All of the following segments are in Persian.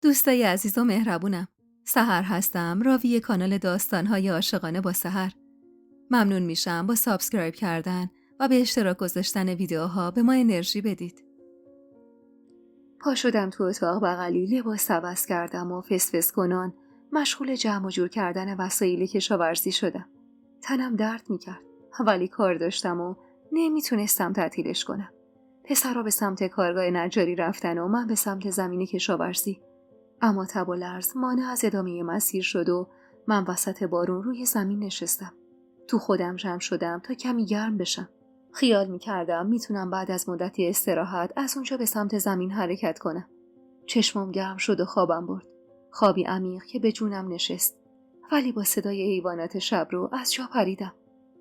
دوستای عزیز و مهربونم، سحر هستم، راوی کانال داستان‌های عاشقانه با سحر. ممنون میشم با سابسکرایب کردن و به اشتراک گذاشتن ویدیوها به ما انرژی بدید. پا شدم تو اتاق بغلی، لباس عوض کردم و فسفس کنان مشغول جمع و جور کردن وسایل کشاورزی شدم. تنم درد میکرد ولی کار داشتم و نمیتونستم تعطیلش کنم. پسرها به سمت کارگاه نجاری رفتن و من به سمت زمین کشاورزی. اما تب و لرز مانع از ادامه مسیر شد و من وسط بارون روی زمین نشستم. تو خودم جمع شدم تا کمی گرم بشم. خیال می‌کردم میتونم بعد از مدتی استراحت از اونجا به سمت زمین حرکت کنم. چشمم گرم شد و خوابم برد. خوابی عمیق که به جونم نشست. ولی با صدای حیوانات شب رو از جا پریدم.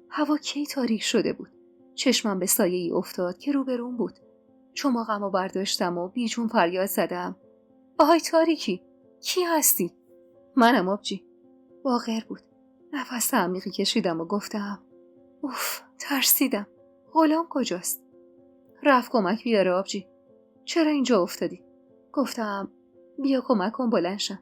هوا کی تاریک شده بود. چشمم به سایه‌ای افتاد که روبروم بود. چماقمو برداشتم و بیجون فریاد زدم: آهای تاریکی، کی هستی؟ منم آبجی. باقر بود. نفس عمیقی کشیدم و گفتم: اوف، ترسیدم. غلام کجاست؟ رفت کمک بیاره آبجی. چرا اینجا افتادی؟ گفتم: بیا کمک کن بلند شم.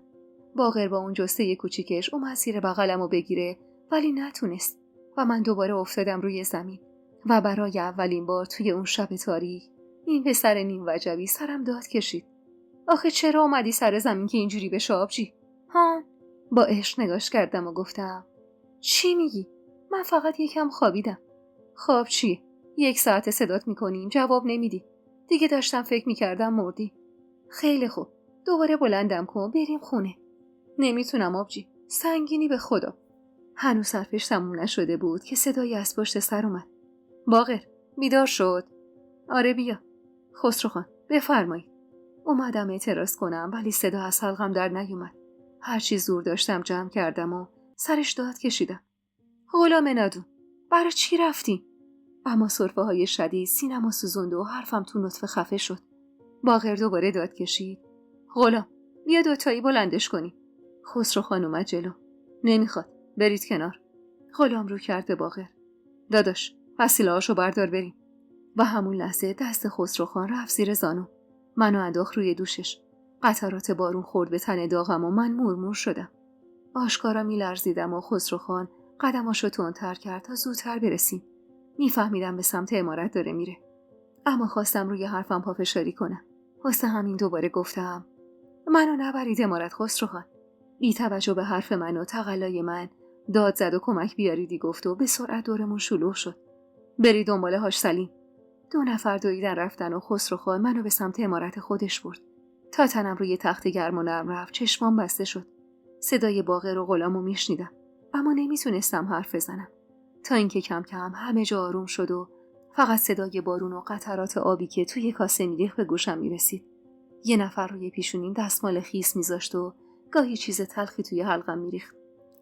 باقر با اون جسته کوچیکش اومد زیر بغلمو بگیره ولی نتونست و من دوباره افتادم روی زمین و برای اولین بار توی اون شب تاریک این پسر نیم وجبی سرم داد کشید. آخه چرا اومدی سر زمین که اینجوری بشه آبجی؟ ها؟ با عشق نگاش کردم و گفتم: چی میگی؟ من فقط یکم خوابیدم. خواب چیه؟ 1 ساعت صدات میکنیم جواب نمیدی. دیگه داشتم فکر میکردم مردی. خیلی خوب، دوباره بلندم کن بریم خونه. نمیتونم آبجی، سنگینی به خدا. هنوز صرفش تموم نشده بود که صدایی از پشت سر اومد. باقر، بیدار شد؟ آره بیا. خسرو خان، بفرمایید. اومدم اعتراض کنم ولی صدا از حلقم در نیومد. هرچی زور داشتم جمع کردم و سرش داد کشیدم. غلام نادون، برای چی رفتی؟ اما سرفه های شدید سینمو سوزوند و حرفم تو نطفه خفه شد. باقر دوباره داد کشید: غلام، بیا دوتایی بلندش کنی. خسرو خان اومد جلو. نمیخواد، برید کنار. غلام رو کرد به باقر: داداش، وسیله‌هاشو بردار بریم. و همون لحظه دست خسرو خان رفت زیر زانو. منو انداخت روی دوشش. قطرات بارون خورد به تن داغم و من مورمور شدم. آشکارا میلرزیدم و خسرو خان قدماشو تندتر کرد تا زودتر برسیم. میفهمیدم به سمت عمارت داره میره. اما خواستم روی حرفم پافشاری کنم. واسه همین دوباره گفتم: منو نبرید عمارت خسرو خان. بی توجه به حرف من و تقلای من داد زد و کمک بیاریدی گفت و به سرعت دورمون شلوغ شد. بری دنبال هاش سلیم. 2 نفر دویدن رفتن و خسرو خان منو به سمت عمارت خودش برد. تا تنم روی تخت گرم و نرم رفت چشمام بسته شد. صدای باقر و غلامو میشنیدم اما نمیتونستم حرف بزنم. تا اینکه کم کم همه جا آروم شد و فقط صدای بارون و قطرات آبی که توی کاسه میریخت به گوشم میرسید. 1 نفر روی پیشونیم دستمال خیس میذاشت و گاهی چیز تلخی توی حلقم میریخت.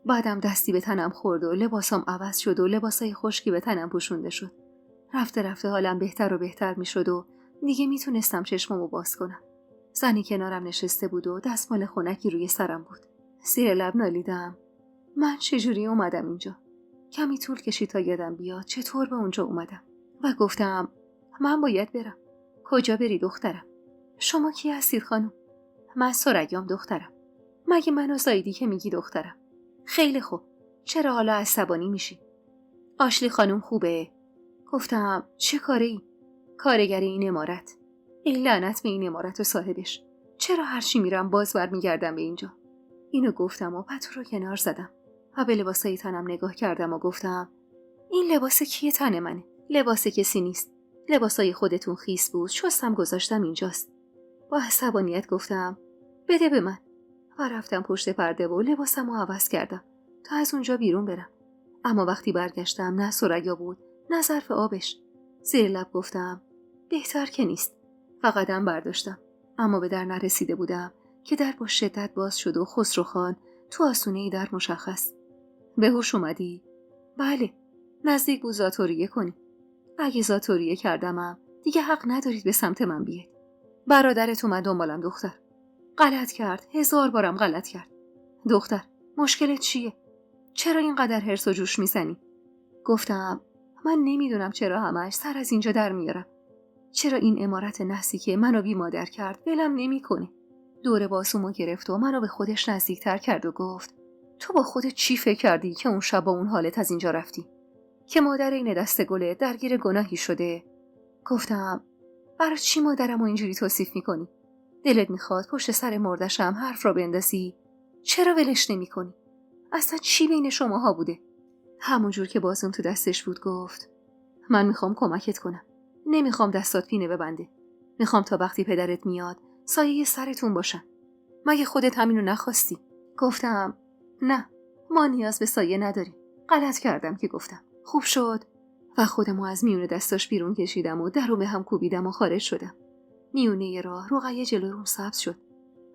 بعدم دستی به تنم خورد و لباسام عوض شد و لباسای خشکی به تنم پوشونده شد. رفته رفته حالم بهتر و بهتر میشد و دیگه میتونستم چشممو باز کنم. زنی کنارم نشسته بود و دستمال خنکی روی سرم بود. زیر لب نالیدم: من چجوری اومدم اینجا؟ کمی طول کشید تا یادم بیاد چطور به اونجا اومدم و گفتم: من باید برم. کجا بری دخترم؟ شما کی هستید خانم؟ من سرگیام دخترم. مگه منو زایدی که میگی دخترم؟ خیلی خوب، چرا حالا عصبانی میشی؟ آشلی خانم خوبه؟ گفتم: چه کاره ای؟ کارگر این عمارت. ای لعنت به این عمارت و صاحبش. چرا هرچی میرم باز برمیگردم به اینجا؟ اینو گفتم و پتو رو کنار زدم و به لباسای تنم نگاه کردم و گفتم: این لباس کیه تن منه؟ لباس کسی نیست. لباسای خودتون خیس بود، شستم گذاشتم اینجاست. با عصبانیت گفتم: بده به من. و رفتم پشت پرده و لباسمو عوض کردم تا از اونجا بیرون برم. اما وقتی برگشتم نه سریا بود نه ظرف آبش. زیر لب گفتم: بهتر که نیست. و قدم برداشتم اما به در نرسیده بودم که در با شدت باز شد و خسرو خان تو آسونه در مشخص. به هوش اومدی؟ بله. نزدیک بود زاتوریه کنی. اگه زاتوریه کردمم دیگه حق ندارید به سمت من بیاید. برادرت اومد دنبالم دختر. غلط کرد، 1000 بارم غلط کرد. دختر، مشکلت چیه؟ چرا اینقدر هرس و جوش میزنی؟ گفتم: من نمیدونم چرا همش سر از اینجا در میارم. چرا این عمارت نحسی که منو بی مادر کرد ولم نمیکنه؟ دور بازومو گرفت و منو به خودش نزدیکتر کرد و گفت تو با خودت چی فکر کردی که اون شب با اون حالت از اینجا رفتی؟ که مادر این دست گله درگیر گناهی شده؟ گفتم برای چی مادرمو اینجوری توصیف میکنی؟ دلت میخواد پشت سر مردشم حرف را بندازی؟ چرا ولش نمیکنی؟ اصلا چی بین شماها بوده؟ همونجور که بازم تو دستش بود گفت من میخوام کمکت کنم. نمیخوام دستات پینه ببنده. میخوام تا وقتی پدرت میاد سایه سرتون باشن. مگه خودت همینو نخواستی؟ گفتم نه، ما نیاز به سایه نداریم. غلط کردم که گفتم. خوب شد. و خودمو از میونه دستاش بیرون کشیدم و درو به هم کوبیدم و خارج شدم. میونه راه رقیه جلو روم سبز شد.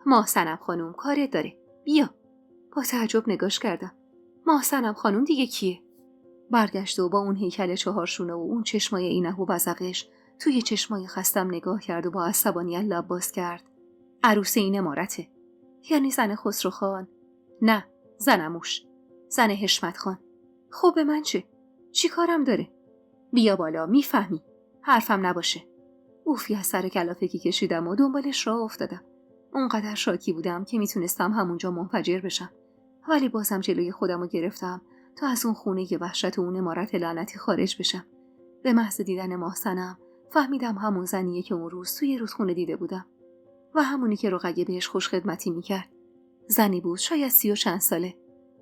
ماه صنم خانوم کارت داره. بیا. با تعجب نگاش کردم. ماه صنم خانوم دیگه کیه؟ برگشت و با اون هیکل چهارشونه و اون چشمای اینه و بزقش توی چشمای خستم نگاه کرد و با عصبانیت لب باز کرد. عروس این امارته. یعنی زن خسرو خان؟ نه، زن عموش. زن حشمت خان. خب به من چی کارم داره؟ بیا بالا میفهمی. حرفم نباشه. اوفی از سر کلافگی کشیدم و دنبالش راه افتادم. اونقدر شاکی بودم که میتونستم همونجا منفجر بشم. ولی بازم جلوی خودمو گرفتم تا از اون خونه وحشت و اون عمارت لعنتی خارج بشم. به محض دیدن ماه صنم فهمیدم همون زنیه که اون روز توی رودخونه دیده بودم و همونی که رقیه بهش خوش خدمتی میکرد. زنی بود شاید 30 و چند ساله.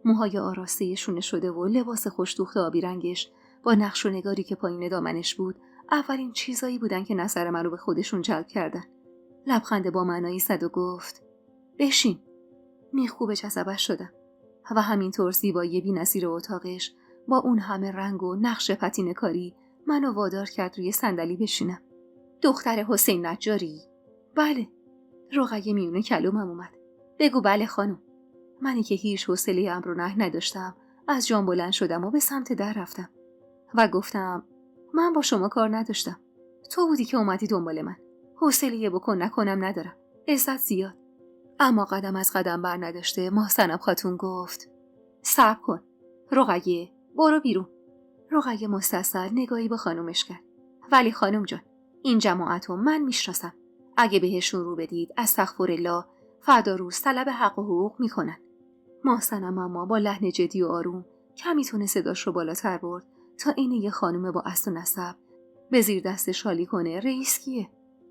موهای آراسته شونه شده و لباس خوش‌دوخت آبی رنگش با نقش و نگاری که پایین دامنش بود اولین چیزایی بودن که نظر منو به خودشون جلب کردن. لبخند با معنایی زد و گفت بشین. میخوبش عصبش شدم و همینطور زیبایی بی‌نظیر اتاقش با اون همه رنگ و نقش پتینه کاری منو وادار کرد روی صندلی بشینم. دختر حسین نجاری؟ بله. رقیه میونه کلومم اومد. بگو بله خانم. منی که هیچ حوصله امر و نهی نداشتم از جان بلند شدم و به سمت در رفتم و گفتم من با شما کار نداشتم. تو بودی که اومدی دنبال من. حوصله بکن نکنم ندارم. عزت زیاد. اما قدم از قدم بر نداشته ماه صنم خاتون گفت صبر کن. رقیه برو بیرون. رقیه مستصل نگاهی به خانومش کرد. ولی خانم جان این جماعتو من میشناسم. اگه بهشون رو بدید استغفرالله فردا روز طلب حق و حقوق میکنن. ماه صنم اما با لحن جدی و آروم کمی تونه صداش رو بالاتر برد تا این یه خانم با اصل و نسب به زیر دست شالی کنه. رئیس کیه؟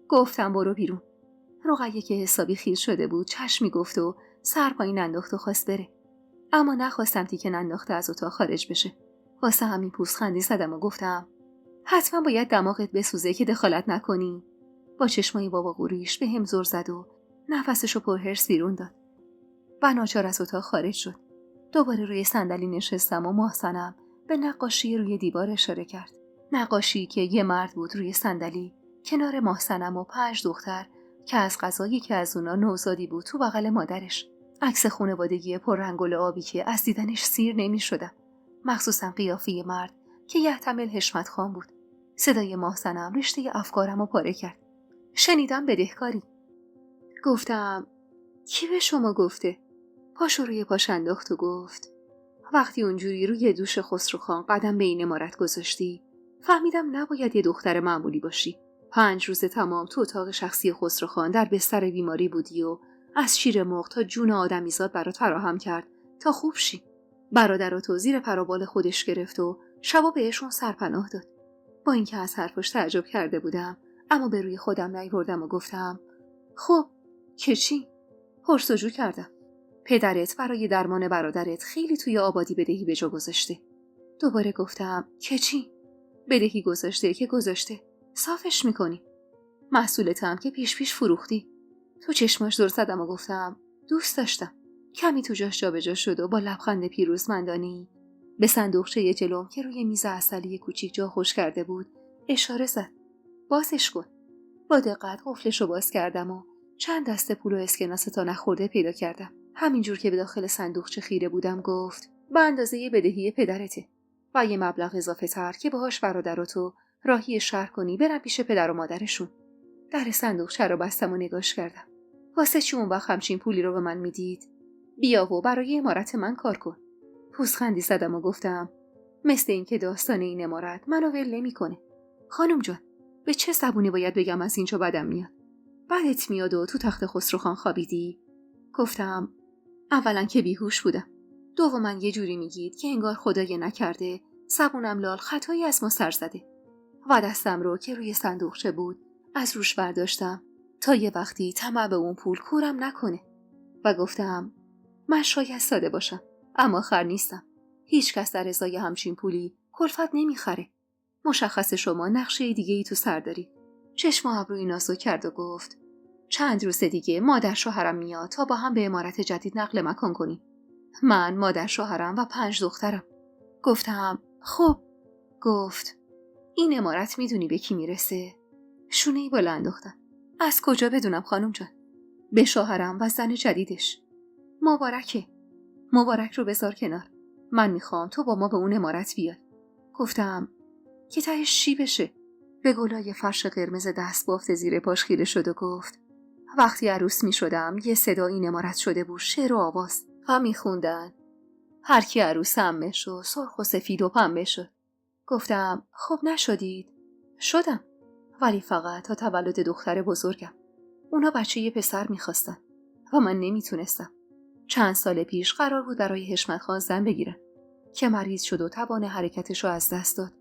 گفتم برو بیرون. رقیه که حسابی خیز شده بود چشمی گفت و سر پایین انداخت و خواست بره. اما نخواستم تیکه انداخته از اتاق خارج بشه. واسه همین پوزخندی زدم و گفتم حتما باید دماغت بسوزه که دخالت نکنی. با چشمای بابا قوریش به هم زور زد و نفسشو پرهرس بیرون داد و ناچار از اتاق خارج شد. دوباره روی صندلی نشستم و ماه صنم به نقاشی روی دیوار اشاره کرد. نقاشی که یه مرد بود روی صندلی کنار ماه صنم و 5 دختر که از قضایی که از اونا نوزادی بود تو بغل مادرش. عکس خانوادگی پررنگ آبی که از دیدنش سیر نمی شدم. مخصوصا قیافه مرد که یحتمل حشمت خان بود. صدای ماه صنم رشته افکارم رو پاره کرد. شنیدم بدهکاری. گفتم کی به شما گفته؟ پاشو روی پاش انداخت و گفت وقتی اونجوری روی دوش خسرو خان قدم به این عمارت گذاشتی فهمیدم نباید یه دختر معمولی باشی. 5 روز تمام تو اتاق شخصی خسرو خان در بستر بیماری بودی و از شیر مرغ تا جون آدمیزاد برات فراهم کرد تا خوب شی. برادراتو زیر پروبال خودش گرفت و شبا بهشون سرپناه داد. با اینکه از حرفش تعجب کرده بودم اما به روی خودم نیاوردم و گفتم خب که چی؟ پرسجو کردم. پدرت برای درمان برادرت خیلی توی آبادی بدهی به جا گذاشته. دوباره گفتم که چی؟ بدهی گذاشته که گذاشته. صافش میکنی. محصولت هم که پیش فروختی. تو چشماش دور زدم و گفتم دوست داشتم. کمی تو جاش جابجا شد و با لبخند پیروزمندانه‌ای به صندوقچه جلوم که روی میز عسلی کوچیک جا خوش کرده بود اشاره زد. بازش کن. با دقت قفلش رو باز کردم و چند دسته پول و اسکناس تا نخورده پیدا کردم. همینجور که به داخل صندوقچه خیره بودم گفت به اندازه بدهی پدرته و یه مبلغ اضافه تر که باهاش برادراتو راهی شهر کنی برم پیش پدر و مادرشون. در صندوقچه رو بستم و نگاش کردم. واسه چی اون وقت همچین پولی رو به من میدید؟ بیا و برای عمارت من کار کن. پوزخندی زدم و گفتم مثل این که داستان این عمارت منو ول نمی‌کنه. خانم جان به چه زبونی باید بگم از اینجا بدم میاد؟ بعدت میاد و تو تخت خسروخان خوابیدی؟ گفتم اولا که بیهوش بودم. دوما یه جوری میگید که انگار خدای نکرده زبونم لال خطایی از ما سر زده. و دستم رو که روی صندوقچه بود از روش برداشتم تا یه وقتی طمع به اون پول کورم نکنه و گفتم من شاید ساده باشم اما خر نیستم. هیچ کس در ازای همچین پولی کلفت نمیخره. مشخص شما نقشه دیگه ای تو سر داری. چشم و ابروی نازو کرد و گفت چند روز دیگه مادر شوهرم میاد تا با هم به عمارت جدید نقل مکان کنیم. من، مادر شوهرم و 5 دخترم. گفتم خب. گفت این عمارت میدونی به کی میرسه؟ شونه‌ای بلند انداختم. از کجا بدونم خانم جان؟ به شوهرم و زن جدیدش. مبارکه. مبارک رو بذار کنار. من میخوام تو با ما به اون عمارت بیای. گفتم که تهش چی بشه؟ به گلای فرش قرمز دست بافت زیر پاش خیره شد و گفت وقتی عروس میشدم یه صدا این عمارت شده بود شعر و آواز و میخوندن هر کی عروس عمه شد سرخ و سفید و پنبه شد. گفتم خب نشدید؟ شدم، ولی فقط تا تولد دختر بزرگم. اونا بچه یه پسر میخواستن و من نمیتونستم. چند سال پیش قرار بود برای حشمت خان زن بگیرن که مریض شد و توان حرکتش رو از دست داد.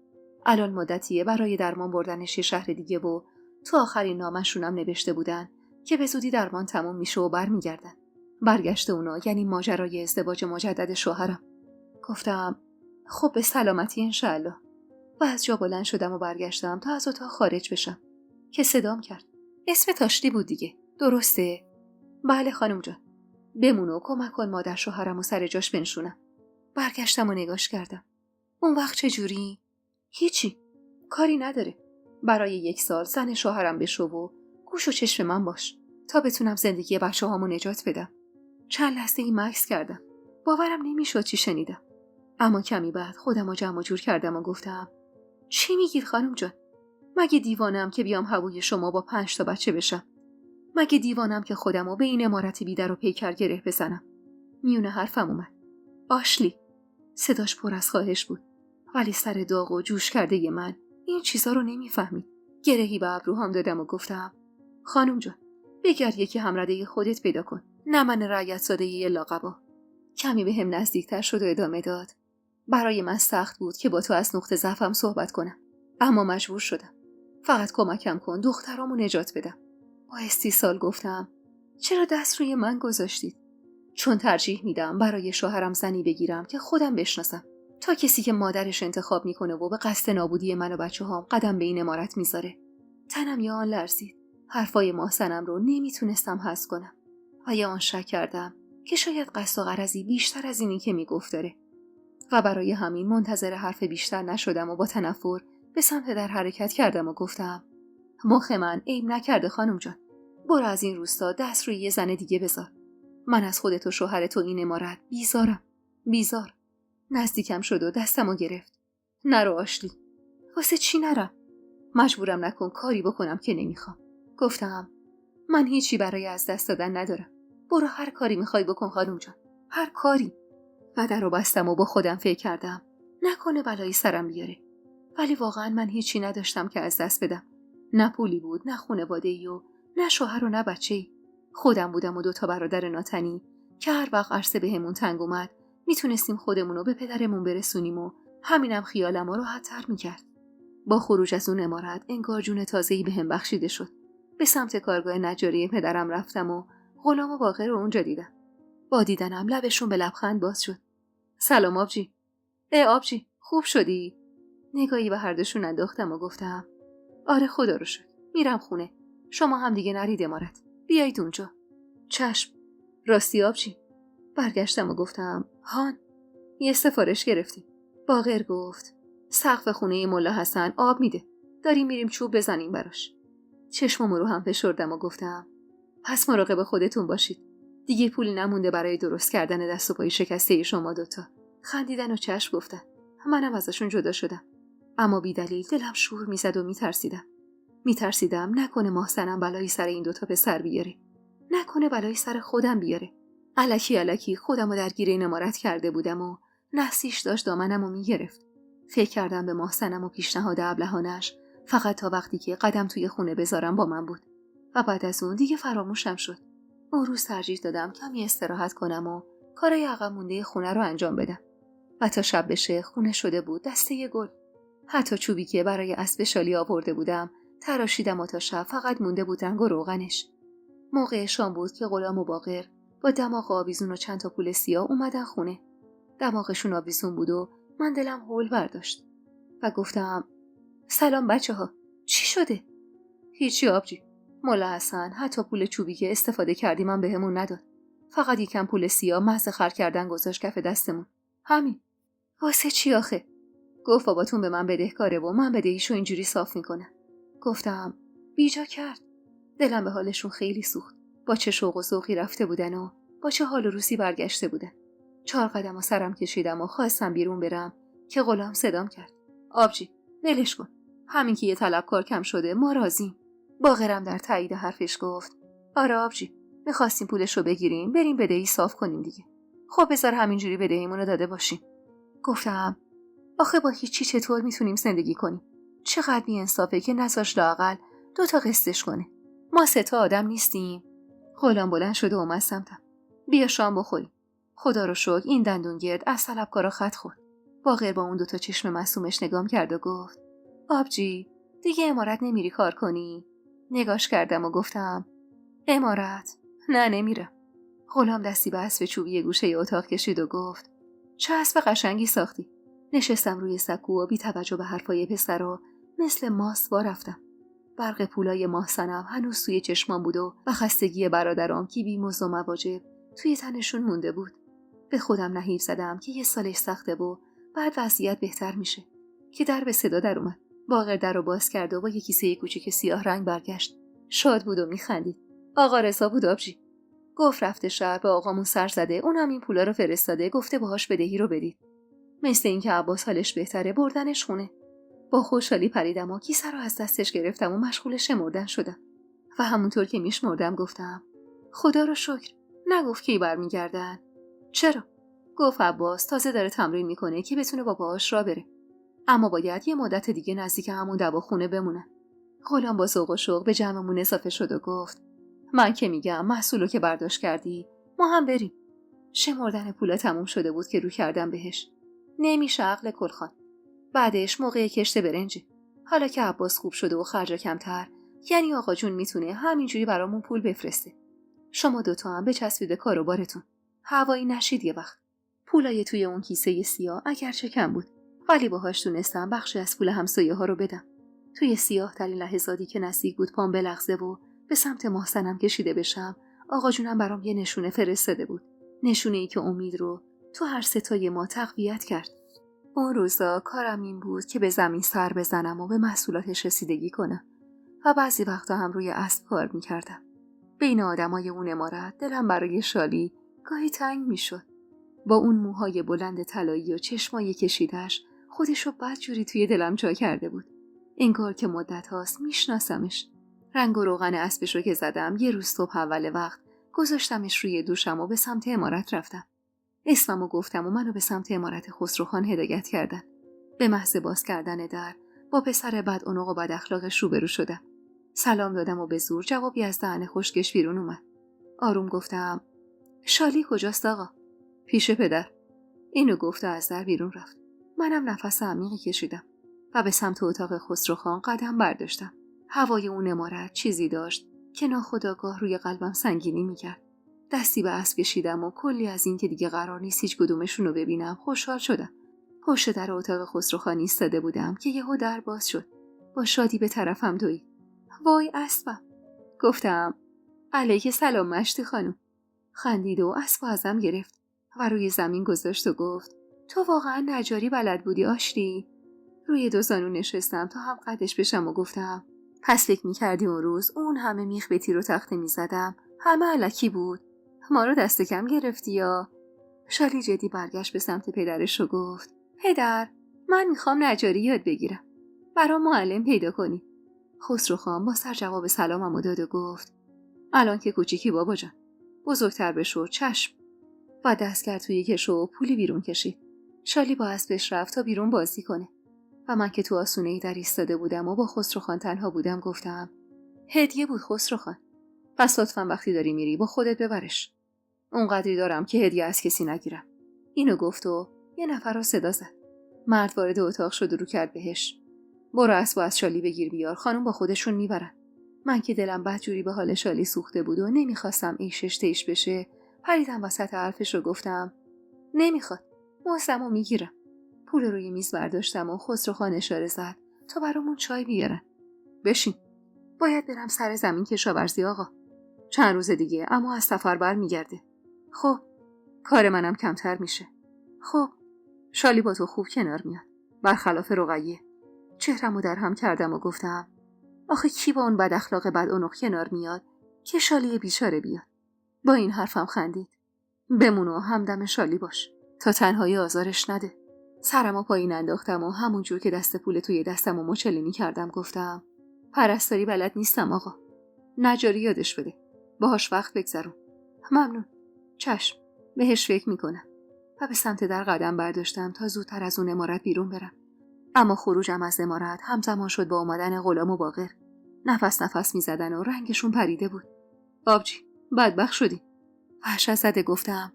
الان مدتیه برای درمان بردنش یه شهر دیگه و تو آخرین نامشونم نوشته بودن که به زودی درمان تموم میشه و برمیگردن. برگشت اونا یعنی ماجرای ازدواج مجدد شوهرم. گفتم خب به سلامتی انشالله. و از جا بلند شدم و برگشتم تا از اتاق خارج بشم که صدام کرد. اسم تاشتی بود دیگه، درسته؟ بله خانم جان. بمون و کمک کن مادر شوهرم و سر جاش بنشونم. برگشتم و نگاش کردم. اون وقت چجوری؟ هیچی. کاری نداره. برای 1 سال زن شوهرم بشو و گوش و چشم من باش تا بتونم زندگی بچه هامو نجات بدم. چند لحظه این مکث کردم. باورم نمیشد چی شنیدم. اما کمی بعد خودم رو جمع جور کردم و گفتم چی میگید خانم جان؟ مگه دیوانم که بیام هوای شما با 5 تا بچه بشم؟ مگه دیوانم که خودم رو به این عمارت بیدر و پیکر گره بزنم؟ میونه حرفم اومد. آشلی. صداش پر از خواهش بود. ولی سر داغ و جوش کرده من این چیزا رو نمیفهمید. گرهی به ابروهام دادم و گفتم خانم جان بگرد یکی همرده خودت پیدا کن، نه من رعیت ساده یه لاغبا. کمی به هم نزدیکتر شد و ادامه داد. برای من سخت بود که با تو از نقطه ضعفم صحبت کنم، اما مجبور شدم. فقط کمکم کن دخترامو نجات بدم. با استیصال گفتم چرا دست روی من گذاشتید؟ چون ترجیح میدم برای شوهرم زنی بگیرم که خودم بشناسم تا کسی که مادرش انتخاب میکنه و به قصد نابودی من و بچه‌هام قدم به این عمارت میذاره. تنم یا آن لرزید. حرفای محسنم رو نمیتونستم حذف کنم و یا آن شک کردم که شاید قصد و غرضی بیشتر از اینی که میگفت داره و برای همین منتظر حرف بیشتر نشدم و با تنفر به سمت در حرکت کردم و گفتم مخ من عیب نکرده خانم جان. برو از این روستا دست روی یه زن دیگه بذار. من از خودت و شوهرت و این عمارت بیزارم. بیزار. نزدیکم شد و دستمو گرفت. نرو آشلی. واسه چی نرم؟ مجبورم نکن کاری بکنم که نمیخوام. گفتم من هیچی برای از دست دادن ندارم. برو هر کاری میخوای بکن خانم جان. هر کاری. و درو بستم و با خودم فکر کردم نکنه بلایی سرم بیاره. ولی واقعا من هیچی نداشتم که از دست بدم. نه پولی بود، نه خانواده‌ای و نه شوهر و نه بچه‌ای. خودم بودم و 2 تا برادر ناتنی که هر وقت عرصه بهمون تنگ اومد میتونستیم خودمونو به پدرمون برسونیم و همینم خیالمو راحت‌تر میکرد. با خروج از اون عمارت انگار جون تازه‌ای بهم بخشیده شد. به سمت کارگاه نجاری پدرم رفتم و غلام و باقر رو اونجا دیدم. با دیدنم لبشون به لبخند باز شد. سلام آبجی. آبجی خوب شدی؟ نگاهی به هر دوشون انداختم و گفتم آره خدا رو شکر. میرم خونه. شما هم دیگه نرید عمارت. بیایید اونجا. چشم. راستی آبجی. برگشتم و گفتم هان یه سفارش گرفتی. باقر گفت سقف خونه ملا حسن آب میده. داریم میریم چوب بزنیم براش. چشمم رو هم فشردم و گفتم پس مراقب خودتون باشید. دیگه پولی نمونده برای درست کردن دست و پای شکسته شما 2 تا. خندیدن و چشم گفتن. منم ازشون جدا شدم. اما بی دلیل دلم شور میزد و میترسیدم نکنه محسنم بلایی سر این 2 تا پسر بیاره. نکنه بلایی سر خودم بیاره. الکی خودم رو درگیر این عمارت کرده بودم و نحسیش داشت دامنم رو میگرفت. فکر کردم به محسنم و پیشنهاد ابلهانش فقط تا وقتی که قدم توی خونه بذارم با من بود و بعد از اون دیگه فراموشم شد. اون روز ترجیح دادم کمی استراحت کنم و کارای عقب مونده خونه رو انجام بدم. و تا شب بشه خونه شده بود دسته گل. حتی چوبی که برای اسب شالی آورده بودم تراشیدم و تا شب فقط مونده بود رنگ و روغنش. موقع شام بود که غلام و باقر با دماغ آویزون و چند تا پول سیاه اومدن خونه. دماغشون آویزون بود و من دلم هول برداشت و گفتم سلام بچه‌ها، چی شده؟ هیچی آبجی. مولا حسن حتی پول چوبی که استفاده کردیم من بهمون نداد. فقط یکم پول سیاه محض خرج کردن گذاشت کف دستمون. همین. واسه چی آخه؟ گفت باباتون به من بدهکاره و من بدهیشو اینجوری صاف میکنم. گفتم بیجا کرد. دلم به حالشون خیلی سوخت. با چه شوق و ذوقی رفته بودن و با چه حال و روزی برگشته بودن. 4 قدم و سرم کشیدم و خواستم بیرون برم که غلام صدام کرد. آبجی ولش کن. همین که یه طلبکار کم شده ما راضیم. باقرم در تایید حرفش گفت آره آبجی، میخواستیم پولش رو بگیریم بریم بدهی صاف کنیم دیگه. خب بذار همینجوری بدهیمون رو داده باشیم. گفتم آخه با هیچی چطور میتونیم زندگی کنیم؟ چقدر بی‌انصافه که نذاش لااقل 2 تا قسطش کنه. ما 3 تا آدم نیستیم. غلام بلند شده و اومد سمتم. بیا شام بخوریم. خدا رو شکر این دندونگرد از طلبکارا خط خورد. باقر با اون 2 تا چشم معصومش نگام کرد و گفت آبجی دیگه امارت نمیری کار کنی؟ نگاش کردم و گفتم امارت؟ نه نمیرم. غلام دستی به اسب چوبی گوشه اتاق کشید و گفت چه اسب قشنگی ساختی. نشستم روی سکو و بی توجه به حرفای پسرا مثل ماست وا رفتم. برق پولای ماه صنم هنوز توی چشمام بود و خستگی برادرام که بی‌مزد و مواجب توی تنشون مونده بود. به خودم نهیب زدم که 1 سالش سخته و بعد وضعیت بهتر میشه که در به صدا در اومد. باقر در رو باز کرد و با 1 کیسه کوچیک سیاه رنگ برگشت. شاد بود و میخندید. آقا رضا بود آبجی. گفت رفته شهر به آقامون سر زده، اونم این پولا رو فرستاده، گفته باهاش بدهی رو بدید. مثل اینکه عباس حالش بهتره بردنش خونه. با خوشحالی پریدم و کیسه رو از دستش گرفتم و مشغول شمردن شدم. و همونطور که میشمردم گفتم خدا رو شکر. نگفت کی برمیگردن. چرا؟ گفت عباس تازه داره تمرین میکنه که بتونه با پاهاش راه بره. اما باید یه مدت دیگه نزدیک همون دواخونه بمونه. غلام با ذوق و شوق به جمعمون اضافه شد و گفت من که میگم محصولو که برداشت کردی ما هم بریم. شمردن پولا تموم شده بود که رو کردم بهش. نمیشه عقل کلخان. بعدش موقع کشت برنجه. حالا که عباس خوب شده و خرجا کمتر، یعنی آقا جون میتونه همینجوری برامون پول بفرسته. شما 2 تا هم بچسبید کار و بارتون. هوایی نشید یه وقت. پولای توی اون کیسه سیاه اگرچه کم بود، ولی باهاش تونستم بخشی از پول همسایه ها رو بدم. توی سیاه ترین لحظاتی که نزدیک بود پام بلغزه و به سمت محسنم کشیده بشم، آقا جونم برام یه نشونه فرستاده بود. نشونه‌ای که امید رو تو هر 3 تای ما تقویت کرد. اون روزا کارم این بود که به زمین سر بزنم و به محصولاتش رسیدگی کنم و بعضی وقتا هم روی اسب کار میکردم. بین آدمای اون عمارت دلم برای شالی گاهی تنگ میشد. با اون موهای بلند طلایی و چشمای کشیدش خودشو بدجوری توی دلم جا کرده بود. انگار که مدت هاست میشناسمش. رنگ و روغن اسبشو که زدم یه روز صبح اول وقت گذاشتمش روی دوشم و به سمت عمارت رفتم. اسممو گفتم و منو به سمت عمارت خسروخان هدایت کردن. به محض باز کردن در با پسر بد عنق و بد اخلاقش روبرو شدم. سلام دادم و به زور جوابی از دهن خشکش بیرون اومد. آروم گفتم شالی کجاست آقا؟ پیش پدر. اینو گفت و از در بیرون رفت. منم نفس عمیقی کشیدم و به سمت اتاق خسروخان قدم برداشتم. هوای اون عمارت چیزی داشت که ناخودآگاه روی قلبم سنگینی میکرد. دستی به اسب کشیدم و کلی از این که دیگه قرار نیست هیچ کدومشون رو ببینم خوشحال شدم. پشت در اتاق خسروخان ایستاده بودم که یهو در باز شد. با شادی به طرفم دوید. وای اسبم. گفتم علیک سلام مشتی خانم. خندید و اسب ازم گرفت و روی زمین گذاشت و گفت تو واقعا نجاری بلد بودی آشتی؟ روی 2 زانو نشستم تا هم قدش بشم و گفتم پس فکر میکردی اون روز اون همه میخ به تیر و تخته میزدم همه علکی بود؟ ما رو دست کم گرفتی یا؟ شالی جدی برگشت به سمت پدرش و گفت پدر من میخوام نجاری یاد بگیرم. برام معلم پیدا کنی. خسروخان با سر جواب سلاممو داد و گفت الان که کوچیکی بابا جان. بزرگتر بشو چشم. و دست کرد توی کشو و پولی بیرون کشید. شالی با اسبش رفت تا بیرون بازی کنه و من که تو آسونه‌ای در ایستاده بودم و با خسروخان تنها بودم گفتم هدیه بود خسروخان. پس لطفاً وقتی داری میری با خودت ببرش. اونقدری دارم که هدیه از کسی نگیرم. اینو گفت و یه نفر رو صدا زد. مرد وارد اتاق شد و رو کرد بهش. برو اسب و از شالی بگیر بیار، خانم با خودشون میبرن. من که دلم بدجوری به حال شالی سوخته بود و نمیخواستم ایشش تیش بشه، پریدم وسط حرفش رو گفتم نمیخواد، مزدمو میگیرم. پول روی میز برداشتم و خسروخان اشاره زد تا برامون چای بیارن. بشین. باید برم سر زمین کشاورزی آقا. چند روز دیگه اما از سفر برمیگرده. خب کار منم کمتر میشه. خب شالی با تو خوب کنار میاد، برخلاف رقیه. چهرمو در هم کردم و گفتم آخه کی با اون بد اخلاق بد اونق کنار میاد که شالی بیچاره بیاد. با این حرفم خندید. بمون و همدم شالی باش تا تنهایی آزارش نده. سرمو پایین انداختم و همونجور که دست پول توی دستم و مچلینی کردم گفتم پرستاری بلد نیستم آقا. نجاری یادش بده. باهاش وقت بگذرون. ممنون. چشم. بهش فکر میکنم. و به سمت در قدم برداشتم تا زودتر از اون عمارت بیرون برم. اما خروجم از عمارت همزمان شد با اومدن غلام و باقر. نفس میزدن و رنگشون پریده بود. آبجی بدبخت شدی. وحشت زده گفتم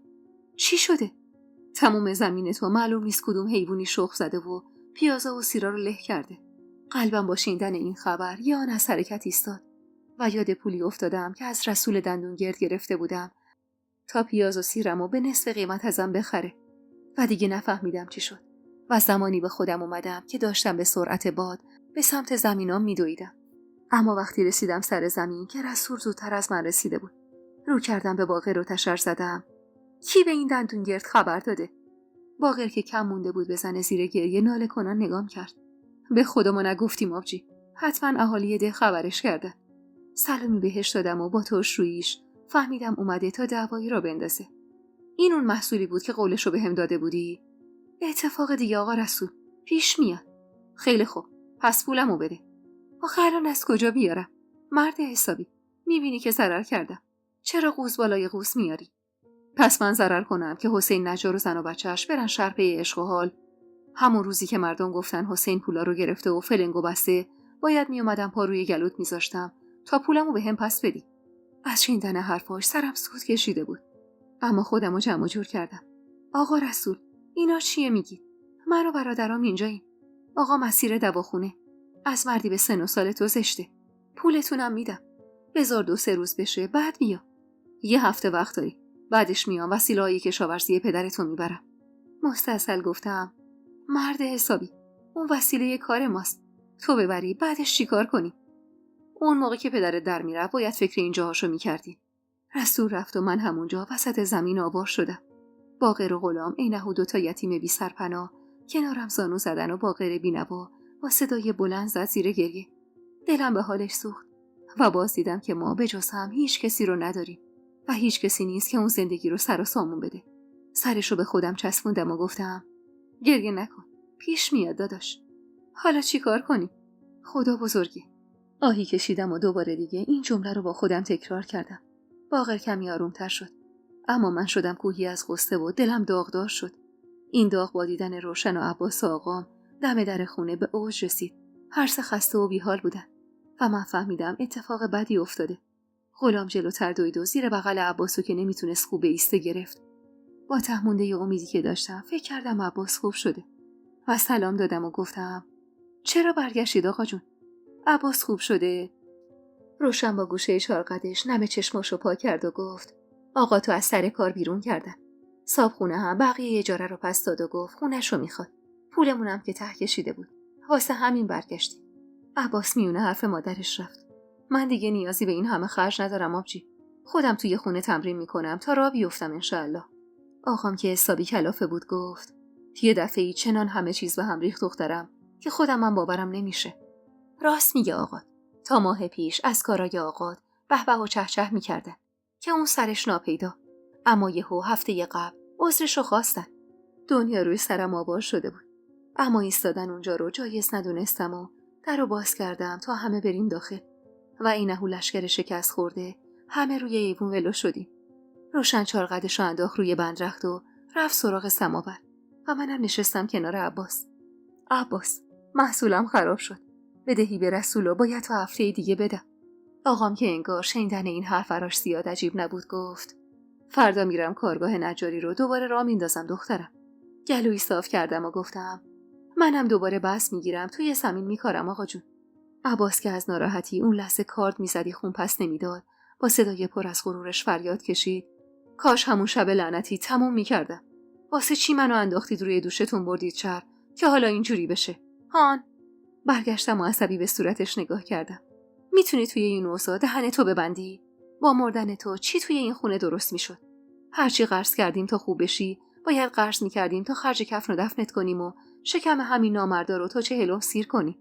چی شده؟ تموم زمین تو معلوم نیست کدوم حیوانی شخم زده و پیازا و سیرا رو له کرده. قلبم با شنیدن این خبر یه آن از حرکت ایستاد و یاد پولی افتادم که از رسول دندونگرد گرفته بودم تا پیاز و سیرمو به نصف قیمت ازم بخره. و دیگه نفهمیدم چی شد و زمانی به خودم اومدم که داشتم به سرعت باد به سمت زمینام میدویدم. اما وقتی رسیدم سر زمین که رسول زودتر از من رسیده بود، رو کردم به باقر و تشر زدم کی به این دندونگرد خبر داده؟ باقر که کم مونده بود بزنه زیر گریه ناله کنان نگام کرد. به خدا ما نگفتیم آبجی، حتما اهالی ده خبرش کرده. سلامی بهش دادم و با ترشروییش فهمیدم اومده تا دعوایی را بندازه. این اون محصولی بود که قولش رو بهم داده بودی؟ اتفاق دیگه آقا رسول پیش میاد. خیلی خوب، پس پولمو بده. آخه الان از کجا بیارم؟ مرد حسابی، میبینی که ضرر کردم. چرا قوز بالای قوز میاری؟ پس من ضرر کنم که حسین نجار و زن و بچه‌اش برن شهر پی عشق و حال؟ همون روزی که مردم گفتن حسین پولا رو گرفته و فلنگو بسته، باید میومدم پا روی گلوت میذاشتم تا پولمو بهم پس بدی. از شنیدن حرفاش سرم سود کشیده بود، اما خودمو جمع جور کردم. آقا رسول، اینا چیه میگی؟ من و برادرام اینجاییم. آقا مسیر دواخونه. از مردی به سن و سال تو زشته. پولتونم میدم. بذار 2-3 روز بشه بعد بیا. یه هفته وقت داری. بعدش میام وسیله‌های کشاورزی پدرتو میبرم. مستعسل گفتم مرد حسابی، اون وسیله کار ماست. تو ببری بعدش چیکار کنی؟ اون موقع که پدرت در میرفت باید فکر این جاهاشو میکردی. رسول رفت و من همونجا وسط زمین آوار شدم. باقر و غلام عینه و 2 یتیم بی سرپناه کنارم زانو زدن و باقر بینوا با صدای بلند زد زیر گریه. دلم به حالش سوخت و باز دیدم که ما به جز هم هیچ کسی رو نداریم و هیچ کسی نیست که اون زندگی رو سر و سامون بده. سرش رو به خودم چسبوندم و گفتم گریه نکن، پیش میاد داداش. حالا چی کار کنی؟ خدا بزرگه. آهی کشیدم و دوباره دیگه این جمله رو با خودم تکرار کردم. باقر کمی آرومتر شد، اما من شدم کوهی از غصه و دلم داغدار شد. این داغ با دیدن روشن و عباس آقام دم در خونه به اوج رسید. هر سه خسته و بیحال بودن و من فهمیدم اتفاق بدی افتاده. غلام جلوتر دوید و زیر بغل عباسو که نمیتونست خوب ایسته گرفت. با تهمونده امیدی که داشتم فکر کردم عباس خوب شده و سلام دادم و گفتم چرا برگشتید آقا جون؟ عباس خوب شده؟ روشن با گوشه چارقدش نم چشماشو پاک کرد و گفت آقا تو از سر کار بیرون کردن. صابخونه هم بقیه اجاره رو پس داد و گفت خونه‌شو میخواد. پولمونم که ته کشیده بود. واسه همین برگشتیم. عباس میونه حرف مادرش رفت. من دیگه نیازی به این همه خرج ندارم آبجی. خودم توی خونه تمرین میکنم تا راه بیفتم انشالله. آقام که حسابی کلافه بود گفت یه دفعه‌ای چنان همه چیز به هم ریخت دخترم که خودم باورم نمیشه. راست میگه آقا. تا ماه پیش از کارای آقا به و چهچه میکردن که اون سرش ناپیدا، اما یهو هفته قبل عذرشو خواستن. دنیا روی سرم آوار شده بود، اما ایستادن اونجا رو جایز ندونستم و در رو باز کردم تا همه بریم داخل و اینهو لشکر شکست خورده همه روی ایوون ولو شدیم. روشن چارقدشو انداخت روی بندرخت و رفت سراغ سماور و منم نشستم کنار عباس. عباس، محصولم خراب شد. بدهی به رسولو باید تا هفته دیگه بدم. آقام که انگار شنیدن این حرف براش زیاد عجیب نبود گفت: فردا میرم کارگاه نجاری رو دوباره راه میندازم دخترم. گلویی صاف کردم و گفتم: منم دوباره بس میگیرم توی زمین میکارم آقا جون. عباس که از ناراحتی اون لحظه کارد میزدی خون پس نمیداد، با صدای پر از غرورش فریاد کشید: کاش همون شب لعنتی تموم میکردم. واسه چی منو انداختید روی دوشتون بردید شهر که حالا اینجوری بشه؟ هان. برگشتم و عصبی به صورتش نگاه کردم. میتونی توی این اوضاع دهن تو ببندی؟ با مردن تو چی توی این خونه درست میشد؟ هرچی قرض کردیم تا خوب بشی باید قرض میکردیم تا خرج کفن و دفنت کنیم و شکم همین نامردا رو تا 40 سیر کنیم.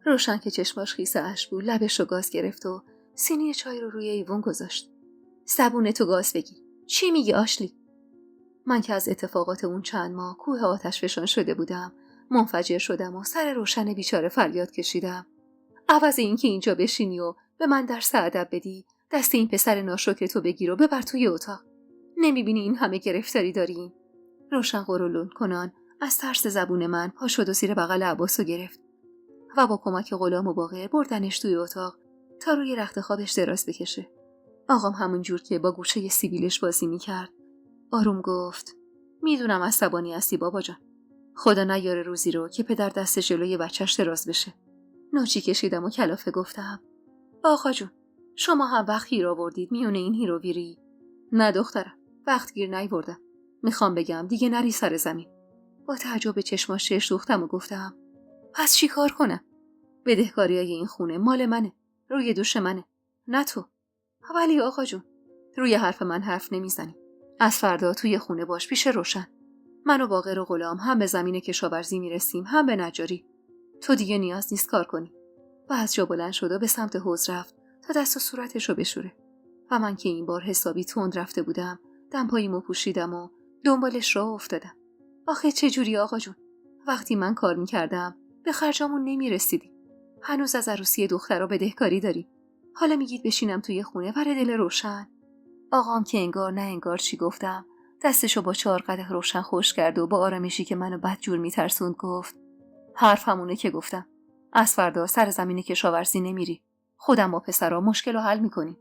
روشن که چشماش خیس اشک بود لبش رو گاز گرفت و سینی چای رو روی ایوون گذاشت. زبون تو گاز بگیر. چی میگی آشلی؟ من که از اتفاقات اون چند ماه کوه آتش فشان شده بودم منفجر شدم و سر روشن بیچاره فریاد کشیدم: عوض این که اینجا بشینی و به من درس ادب بدی، دست این پسر ناشکر تو بگیر و ببر توی اتاق. نمیبینی این همه گرفتاری داریم؟ روشن قرولون کنان از ترس زبون من پا شد و زیر بغل عباسو گرفت و با کمک غلام و باقر بردنش توی اتاق تا روی رخت خوابش دراز بکشه. آقام همون جور که با گوشه سیبیلش بازی میکرد آروم گفت: میدونم عصبانی هستی بابا جان. خدا نیاره روزی رو که پدر دست جلوی بچهش دراز بشه. نوچی کشیدم و کلافه گفتم: آقا جون، شما هم وقت گیر آوردید میونه این هیروویری. نه دخترم، وقت گیر نیوردم. میخوام بگم دیگه نری سر زمین. با تعجب به چشماش چش دوختم و گفتم: پس چی کار کنم؟ بدهکاریای این خونه مال منه، روی دوش منه، نه تو. ولی آقا جون، روی حرف من حرف نمیزنی. از فردا توی خونه باش پیش روشن. من و باقر و غلام هم به زمین کشاورزی میرسیم هم به نجاری. تو دیگه نیاز نیست کار کنی. و از جا بلند شد و به سمت حوض رفت تا دست و صورتش رو بشوره. و من که این بار حسابی تند رفته بودم دمپاییمو پوشیدم و دنبالش راه افتادم. آخه چجوری آقا جون؟ وقتی من کار میکردم به خرجامون نمیرسیدی. هنوز از عروسی دخترها بدهکاری داری. حالا میگید بشینم توی خونه ور دل روشن. آقام که انگار نه انگار چی گفتم دستشو با 4 قدح روشن خوش کرد و با آرامشی که منو بدجور میترسوند گفت: حرف همونه که گفتم. از فردا سر زمین کشاورزی نمیری. خودم با پسرا مشکل رو حل میکنیم.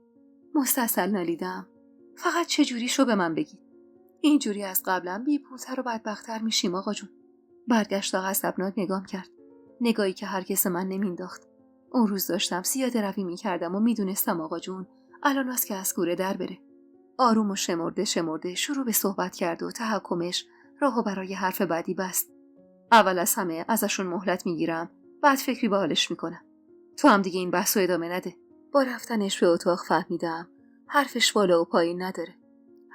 مستاصل نالیدم. فقط چجوری شو به من بگید. اینجوری از قبلا بی‌پوتر و بدبختر میشیم آقا جون. برگشت تا غضبناک نگام کرد. نگاهی که هرگز من نمینداخت. اون روز داشتم زیاده روی میکردم و میدونستم آقا جون الان است که از کوره در بره. آروم و شمرده شروع به صحبت کرد و تحکمش راهو برای حرف بعدی بست. اول از همه ازشون مهلت میگیرم، بعد فکری به حالش میکنم. تو هم دیگه این بحثو ادامه نده. با رفتنش به اتاق فهمیدم حرفش بالا و پایین نداره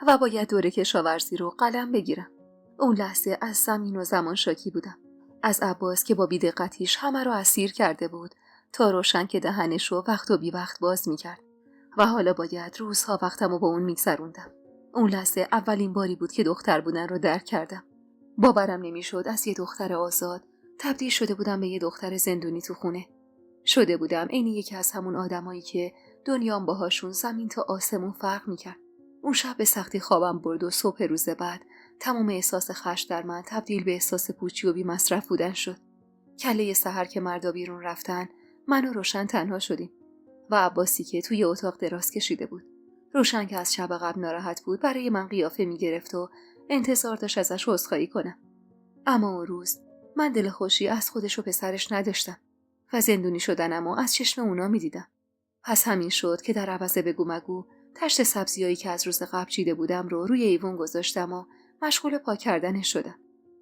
و باید دوره کشاورزی رو قلم بگیرم. اون لحظه از زمین و زمان شاکی بودم. از عباس که با بی‌دقتیش همه رو اسیر کرده بود تا روشن که دهنش رو وقت و بی وقت باز میکرد و حالا باید روزها وقتمو با اون میگذروندم. اون لحظه اولین باری بود که دختر بودن رو درک کردم. باورم نمیشد از یه دختر آزاد تبدیل شده بودم به یه دختر زندونی تو خونه. شده بودم عین یکی از همون آدمایی که دنیام باهاشون زمین تا آسمون فرق میکرد. اون شب به سختی خوابم برد و صبح روز بعد تمام احساس خشم در من تبدیل به احساس پوچی و بی مصرف بودن شد. کله سحر که مردا بیرون رفتن من و روشن تنها شدیم و عباسی که توی اتاق دراز کشیده بود. روشن که از شب قبل ناراحت بود برای من قیافه میگرفت و انتظار داشت ازش عذرخواهی کنم. اما اون روز من دل خوشی از خودش و پسرش نداشتم و زندونی شدنمو از چشم اونا میدیدم. پس همین شد که در عوض بگو مگو تشت سبزیایی که از روز قبل چیده بودم رو روی ایوون گذاشتم و مشغول پاک کردنش شدم.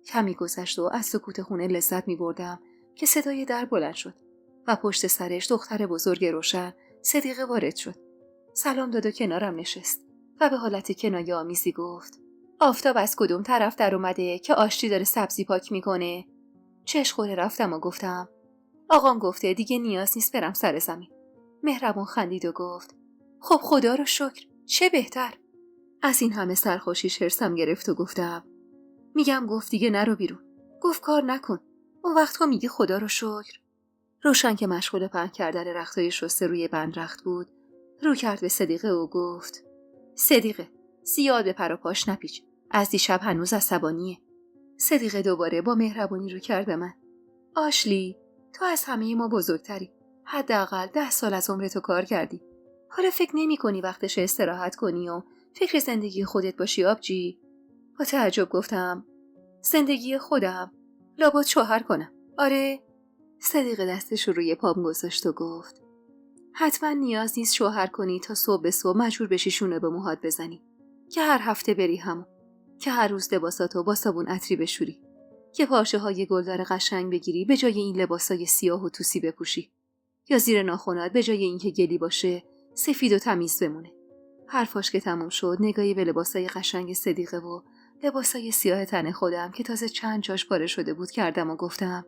کمی گذشت و از سکوت خونه لذت می‌بردم که صدای در بلند شد و پشت سرش دختر بزرگ روشن صدیقه وارد شد. سلام داد و کنارم نشست و به حالت کنایه آمیزی گفت: آفتاب از کدوم طرف در اومده که آشتی داره سبزی پاک میکنه؟ چشخوره رفتم و گفتم: آقام گفته دیگه نیاز نیست برم سر زمین. مهربون خندید و گفت: خب خدا رو شکر، چه بهتر. از این همه سرخوشیش حرصم گرفت و گفتم: میگم گفت دیگه نرو بیرون. گفت کار نکن. اون وقت ها میگی خدا رو شکر. روشن که مشغول پهن کردن رختای شسته روی بند رخت بود رو کرد به صدیقه و گفت: صدیقه زیاد به پر و پاش نپیچ، از دیشب هنوز عصبانیه. صدیقه دوباره با مهربانی رو کرد به من: آشلی تو از همه ما بزرگتری، حداقل 10 سال از عمرتو کار کردی. حالا فکر نمی‌کنی وقتش استراحت کنی و فکر زندگی خودت باشی آبجی؟ با تعجب گفتم زندگی خودم؟ لابد شوهر کنم. آره؟ صدیقه دستش رو روی پام گذاشت و گفت حتما نیاز نیست شوهر کنی تا صبح به صبح مجبور بشی شونه به موهات بزنی. که هر هفته بری همون. که هر روز لباساتو با صابون عطری بشوری. که پارچه‌های گلدار قشنگ بگیری به جای این لباسای سیاه و توسی بپوشی. یا زیر ناخنات به جای اینکه گلی باشه سفید و تمیز بمونه. حرفاش که تموم شد نگاهی به لباسای قشنگ صدیقه و لباسای سیاه تن خودم که تازه چند جاش پاره شده بود کردم و گفتم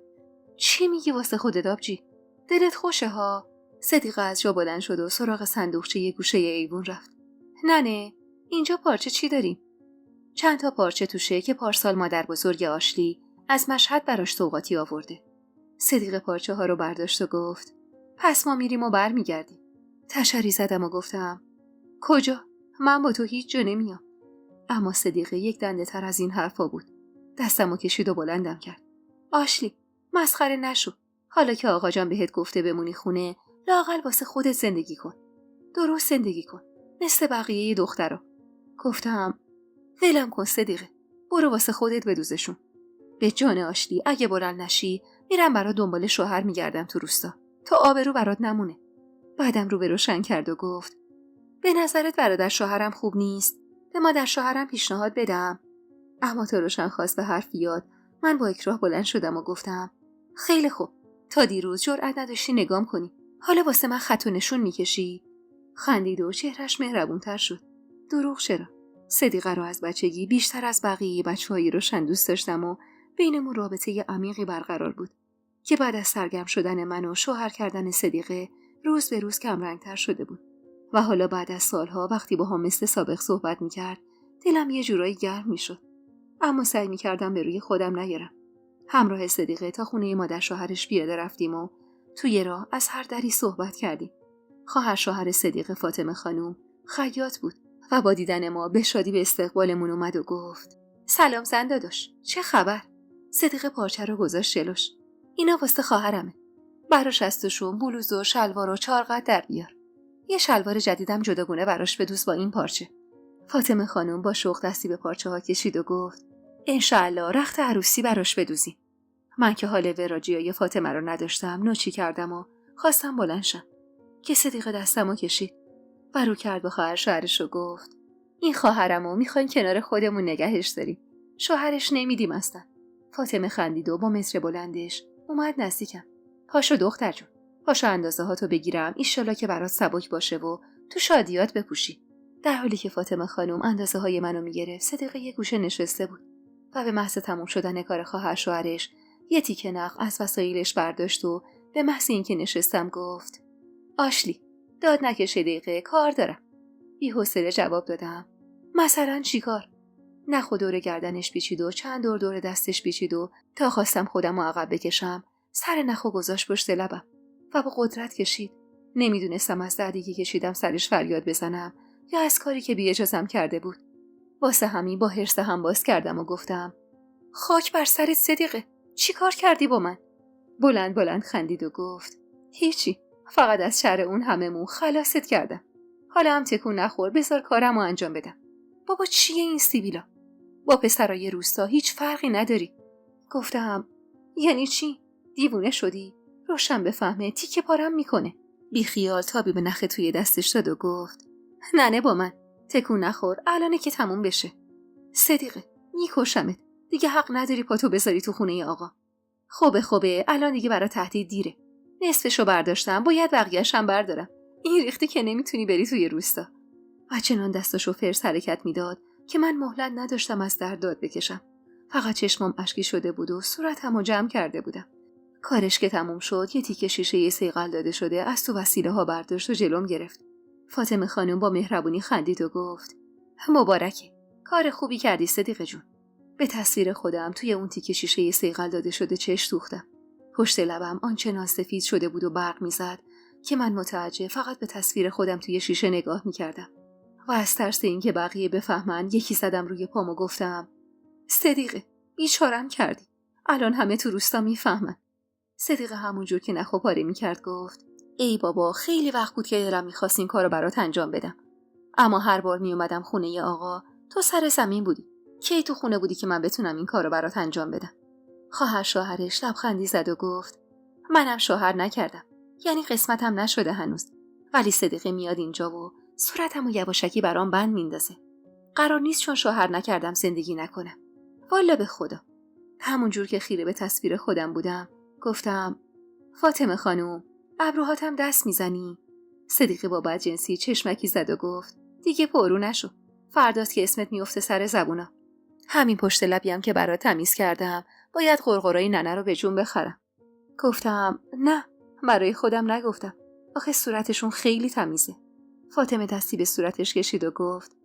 چی میگی واسه خودت آبجی؟ دلت خوشه ها؟ صدیقه از جا بلند شد و سراغ صندوقچه یه گوشه ایوون رفت. نه اینجا پارچه چی داریم؟ چند تا پارچه توشه که پارسال مادر بزرگ آشلی از مشهد براش سوغاتی آورده. صدیقه پارچه ها رو برداشت و گفت پس ما میریم و برمیگردیم. تشری زدم و گفتم کجا؟ من با تو هیچ جا نمیام. اما صدیقه یک دنده تر از این حرفا بود. دستمو کشید و بلندم کرد. آشلی مسخره نشو. حالا که آقا جان بهت گفته بمونی خونه لااقل واسه خودت زندگی کن. درست زندگی کن. مثل بقیه دخترا. گفتم ولم کن صدیقه. برو واسه خودت بدوزشون. به جان آشلی اگه بلند نشی میرم برات دنبال شوهر میگردم تو روستا تا آبرو برات نمونه. بعدم رو به روشن کرد و گفت به نظرت برادر شوهرم خوب نیست؟ به مادر شوهرم پیشنهاد بدم؟ اما تا روشن خواست به حرف بیاد من با اکراه بلند شدم و گفتم خیلی خوب. تا دیروز جرأت نداشتی نگام کنی. حالا واسه من خط و نشون میکشی؟ خندید و چهرش مهربونتر شد. دروغ چرا؟ صدیقه رو از بچگی بیشتر از بقیه بچه‌های روشن دوست داشتم و بینمون رابطه عمیقی برقرار بود که بعد از سرگرم شدن من و شوهر کردن صدیقه روز به روز کمرنگتر شده بود. و حالا بعد از سالها وقتی با هم مثل سابق صحبت میکرد دلم یه جورایی گرم میشد. اما سعی میکردم به روی خودم نیارم. همراه صدیقه تا خونه مادر شوهرش پیاده رفتیم و توی راه از هر دری صحبت کردیم. خواهر شوهر صدیقه فاطمه خانوم خیاط بود و با دیدن ما به شادی به استقبالمون اومد و گفت سلام زن داداش، چه خبر؟ صدیقه پارچه رو گذاشت جلوش. اینا واسه خواهرمه. براش استشون بلوز و شلوار و چارقد در بیار. یه شلوار جدیدم جداگونه براش بدوز با این پارچه. فاطمه خانم با شوق دستی به پارچه ها کشید و گفت انشالله رخت عروسی براش بدوزیم. من که حال وراجیای فاطمه رو نداشتم نوچی کردم و خواستم بلند شم که صدیقه دستمو کشید و رو کرد به خواهر شوهرش و گفت این خواهرمو میخوایم کنار خودمون نگهش داریم. شوهرش نمیدیم اصلا. فاطمه خندید و با مصر بلندش اومد نزدیکم. پاشو دختر جون. پاشو اندازه هاتو بگیرم ایشالا که برات سبک باشه و تو شادیات بپوشی. در حالی که فاطمه خانم اندازه های منو میگرفت صدیقه یه گوشه نشسته بود و به محض تموم شدن کار خواهر شوهرش یه تیکه نخ از وسایلش برداشت و به محض اینکه نشستم گفت آشلی داد نکشه دقیقه کار دارم. بی‌حوصله جواب دادم مثلا چی کار؟ نخ و دور گردنش پیچید و چند دور دستش پیچید و تا خواستم خودم رو عقب بکشم سر نخو گذاشت پشت لبم و با قدرت کشید. نمیدونستم از دردی که کشیدم سرش فریاد بزنم یا از کاری که بی اجازم کرده بود. واسه همین با حرص هم باز کردم و گفتم خاک بر سرت صدیقه، چی کار کردی با من؟ بلند خندید و گفت هیچی، فقط از شر اون هممون خلاصت کردم. حالا هم تکون نخور، بذار کارم رو انجام بدم. بابا چیه این سیبیلا؟ با پسرای روستا هیچ فرقی نداری. گفتم یعنی چی؟ دیوونه شدی؟ روشن بفهمه تیکه پارم میکنه. بی خیال تابی به نخ توی دستش داد و گفت نه با من، تکون نخور، الانه که تموم بشه. صدیقه میکشمت، دیگه حق نداری پاتو بذاری تو خونه آقا. خوبه الان دیگه برای تهدید دیره. نصفشو برداشتم، باید بقیه‌اش هم بردارم. این ریختی که نمیتونی بری توی روستا. و چنان دستاشو فرس حرکت میداد که من مهلت نداشتم از درد داد بکشم. فقط چشمم اشکی شده بود و صورتمو جمع کرده بودم. کارش که تموم شد یه تیکه شیشه صیقل داده شده از تو وسیله ها برداشت و جلوم گرفت. فاطمه خانم با مهربونی خندید و گفت مبارکه، کار خوبی کردی صدیقه جون. به تصویر خودم توی اون تیکه شیشه صیقل داده شده چشم دوختم. پشت لبم آنچنان سفید شده بود و برق میزد که من متعجب فقط به تصویر خودم توی شیشه نگاه میکردم و از ترس اینکه بقیه بفهمن یکی زدم روی پام و گفتم صدیقه بیچارم کردی، الان همه تو روستا میفهمن. صدیقه همونجور که نخو پاره میکرد گفت ای بابا، خیلی وقت بود که دلم می‌خواست این کارو برات انجام بدم. اما هر بار میومدم خونه ی آقا، تو سر زمین بودی. کی تو خونه بودی که من بتونم این کارو برات انجام بدم؟ خواهر شوهرش لبخندی زد و گفت منم شوهر نکردم. یعنی قسمتم نشده هنوز. ولی صدیقه میاد اینجا و صورتمو یواشکی برام بند میندازه. قرار نیست چون شوهر نکردم زندگی نکنم. والا به خدا. همون جور که خیره به تصویر خودم بودم گفتم فاطمه خانوم، ابروهاتم دست میزنی؟ صدیقه با بدجنسی چشمکی زد و گفت دیگه پرو نشو. فرداست که اسمت میفته سر زبونا. همین پشت لبیم که برات تمیز کردم باید قرقرای ننه رو به جون بخرم. گفتم نه، برای خودم نگفتم. آخه صورتشون خیلی تمیزه. فاطمه دستی به صورتش کشید و گفت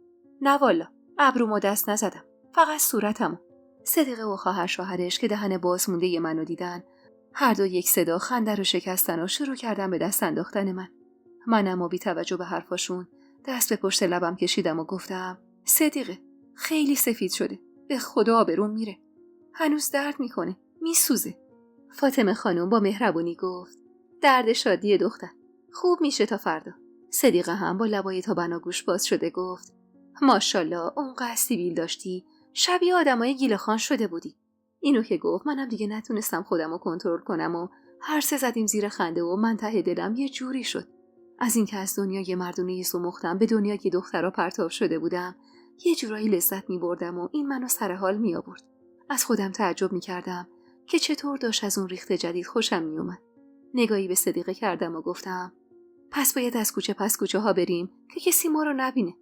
نه والا، ابرومو دست نزدم، فقط صورتمو. صدیقه و خواهر شوهرش که دهن باز مونده ی منو دیدن، هر دو یک صدا خنده رو شکستن و شروع کردن به دست انداختن من. منم و بی توجه به حرفاشون دست به پشت لبم کشیدم و گفتم صدیقه، خیلی سفید شده، به خدا آبروم میره، هنوز درد میکنه، میسوزه. فاطمه خانم با مهربونی گفت درد شادی دختر، خوب میشه تا فردا. صدیقه هم با لبای تا بناگوش باز شده گفت ماشاءالله، اونقدر سیبیل داشتی شبیه آدمای گیله‌خوان شده بودی. اینو که گفت منم دیگه نتونستم خودم رو کنترل کنم و هر سه زدیم زیر خنده و من ته دلم یه جوری شد. از این که از دنیای مردونه سمختم به دنیای دخترها پرتاب شده بودم یه جورایی لذت می بردم و این منو سر حال می آورد. از خودم تعجب می کردم که چطور داشت از اون ریخت جدید خوشم می اومد. نگاهی به صدیقه کردم و گفتم پس باید از کوچه پس کوچه ها بریم که کسی ما رو نبینه.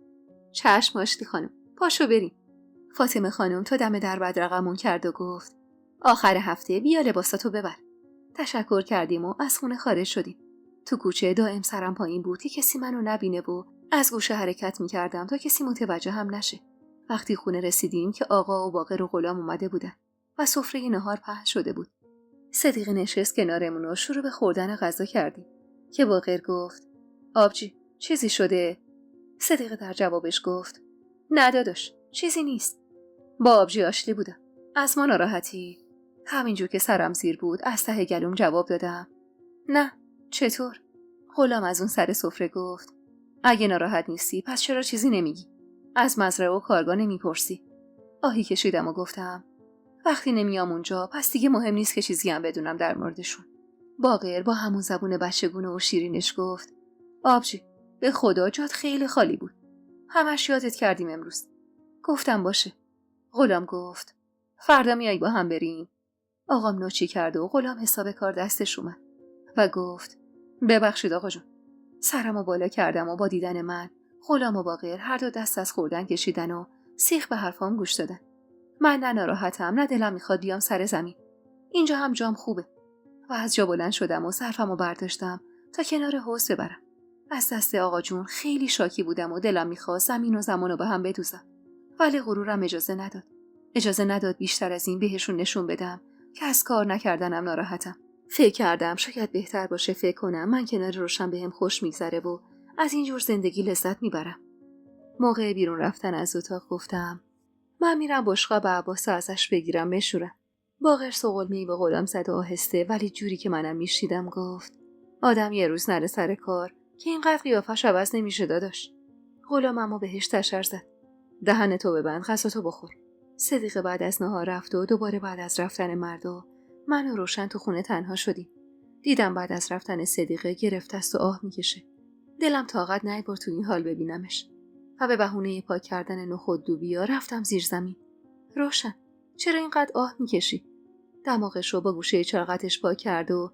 چشم آشتی خانم، پاشو بریم. فاطمه خانم تا دم در بدرقمون کرد و گفت آخر هفته بیا لباساتو ببر. تشکر کردیم و از خونه خارج شدیم. تو کوچه دائم سرم پایین بود که کسی منو نبینه و از گوشه حرکت میکردم تا کسی متوجه هم نشه. وقتی خونه رسیدیم که آقا و باقر و غلام اومده بودن و سفره نهار پهن شده بود. صدیقه نشست کنارمون و شروع به خوردن غذا کردیم که باقر گفت آبجی، چیزی شده؟ صدیقه در جوابش گفت نه داداش، چیزی نیست. با آبجی آشتی بودم. از ما ناراحتی؟ همینجور که سرم زیر بود از ته گلوم جواب دادم نه. چطور؟ غلام از اون سر سفره گفت اگه ناراحت نیستی پس چرا چیزی نمیگی؟ از مزرعه و کارگاه نمیپرسی؟ آهی کشیدم و گفتم وقتی نمیام اونجا پس دیگه مهم نیست که چیزی هم بدونم در موردشون. باقر با همون زبون بچگونه و شیرینش گفت آبجی، به خدا جات خیلی خالی بود، همش یادت کردیم امروز. گفتم باشه. غلام گفت فردا میای با هم بریم؟ آقام نوچی کرد و غلام حساب کار دستش اومد و گفت ببخشید آقا جون. سرمو بالا کردم و با دیدن من غلام و باقر هر دو دست از خوردن کشیدن و سیخ به حرفام گوش دادن. من نه ناراحتم نه دلم میخواد بیام سر زمین. اینجا هم جام خوبه. و از جا بلند شدم و ظرفمو برداشتم تا کنار حوض ببرم. از دست آقا جون خیلی شاکی بودم و دلم میخواست زمین و زمانو به هم بدوزم. ولی غرورم اجازه نداد بیشتر از این بهشون نشون بدم که از کار نکردنم ناراحتم. فکر کردم شاید بهتر باشه فکر کنم من کنار روشن بهم خوش میگذره و از اینجور زندگی لذت میبرم. موقع بیرون رفتن از اتاق گفتم من میرم بشقاب عباس ازش بگیرم بشورم. باقر سوغلمی به غلام زد و آهسته ولی جوری که منم میشیدم گفت آدم یه روز نره سر کار که اینقدر قیافش عوض نمیشه داداش. غلام اما بهش تشر زد دهن تو ببند، غذاتو بخور. صدیقه بعد از نهار رفت و دوباره بعد از رفتن مردا من و روشن تو خونه تنها شدیم. دیدم بعد از رفتن صدیقه گرفته است و آه میکشه. دلم طاقت نیاورد تو این حال ببینمش و به بهونه پاک کردن نخود لوبیا رفتم زیر زمین. روشن، چرا اینقدر آه میکشی؟ دماغش رو با گوشه چاقتش پاک کرد و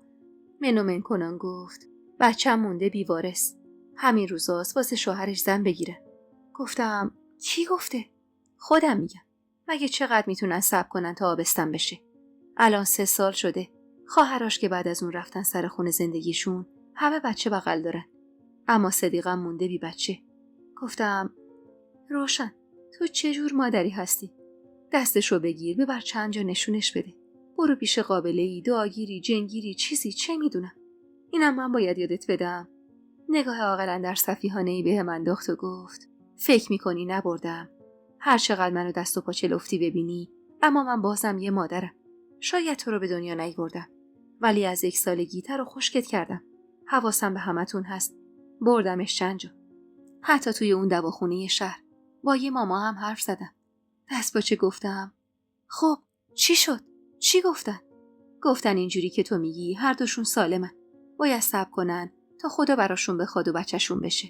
منومن کنان گفت بچه‌م مونده بیوارث. همین روزاست واسه شوهرش زن بگیره. گفتم کی گفته؟ خودم میگم. مگه چقدر میتونن صبر کنن تا آبستن بشه؟ الان 3 سال شده. خواهرش که بعد از اون رفتن سر خونه زندگیشون همه بچه بغل دارن. اما صدیقم مونده بی بچه. گفتم روشن، تو چه جور مادری هستی؟ دستشو بگیر ببر چند جا نشونش بده. برو پیش قابله‌ای، دعاگیری، جنگیری، چیزی، چه میدونم. اینم من باید یادت بدم. نگاه عاقلانه در سفیهانه‌ای بهم انداخت و گفت فکر میکنی نبردم؟ هر چقدر منو دست و پا چلفتی ببینی اما من بازم یه مادرم. شاید تو رو به دنیا نیاوردم ولی از 1 سالگی تر و خشکت کردم. حواسم به همتون هست. بردمش چند جا. حتی توی اون دواخونه شهر. با یه ماما هم حرف زدم. دست با چه گفتم؟ خب چی شد؟ چی گفتن؟ گفتن اینجوری که تو میگی هر دوشون سالمن. باید صبر کنن تا خدا براشون بخواد و بچه‌شون بشه.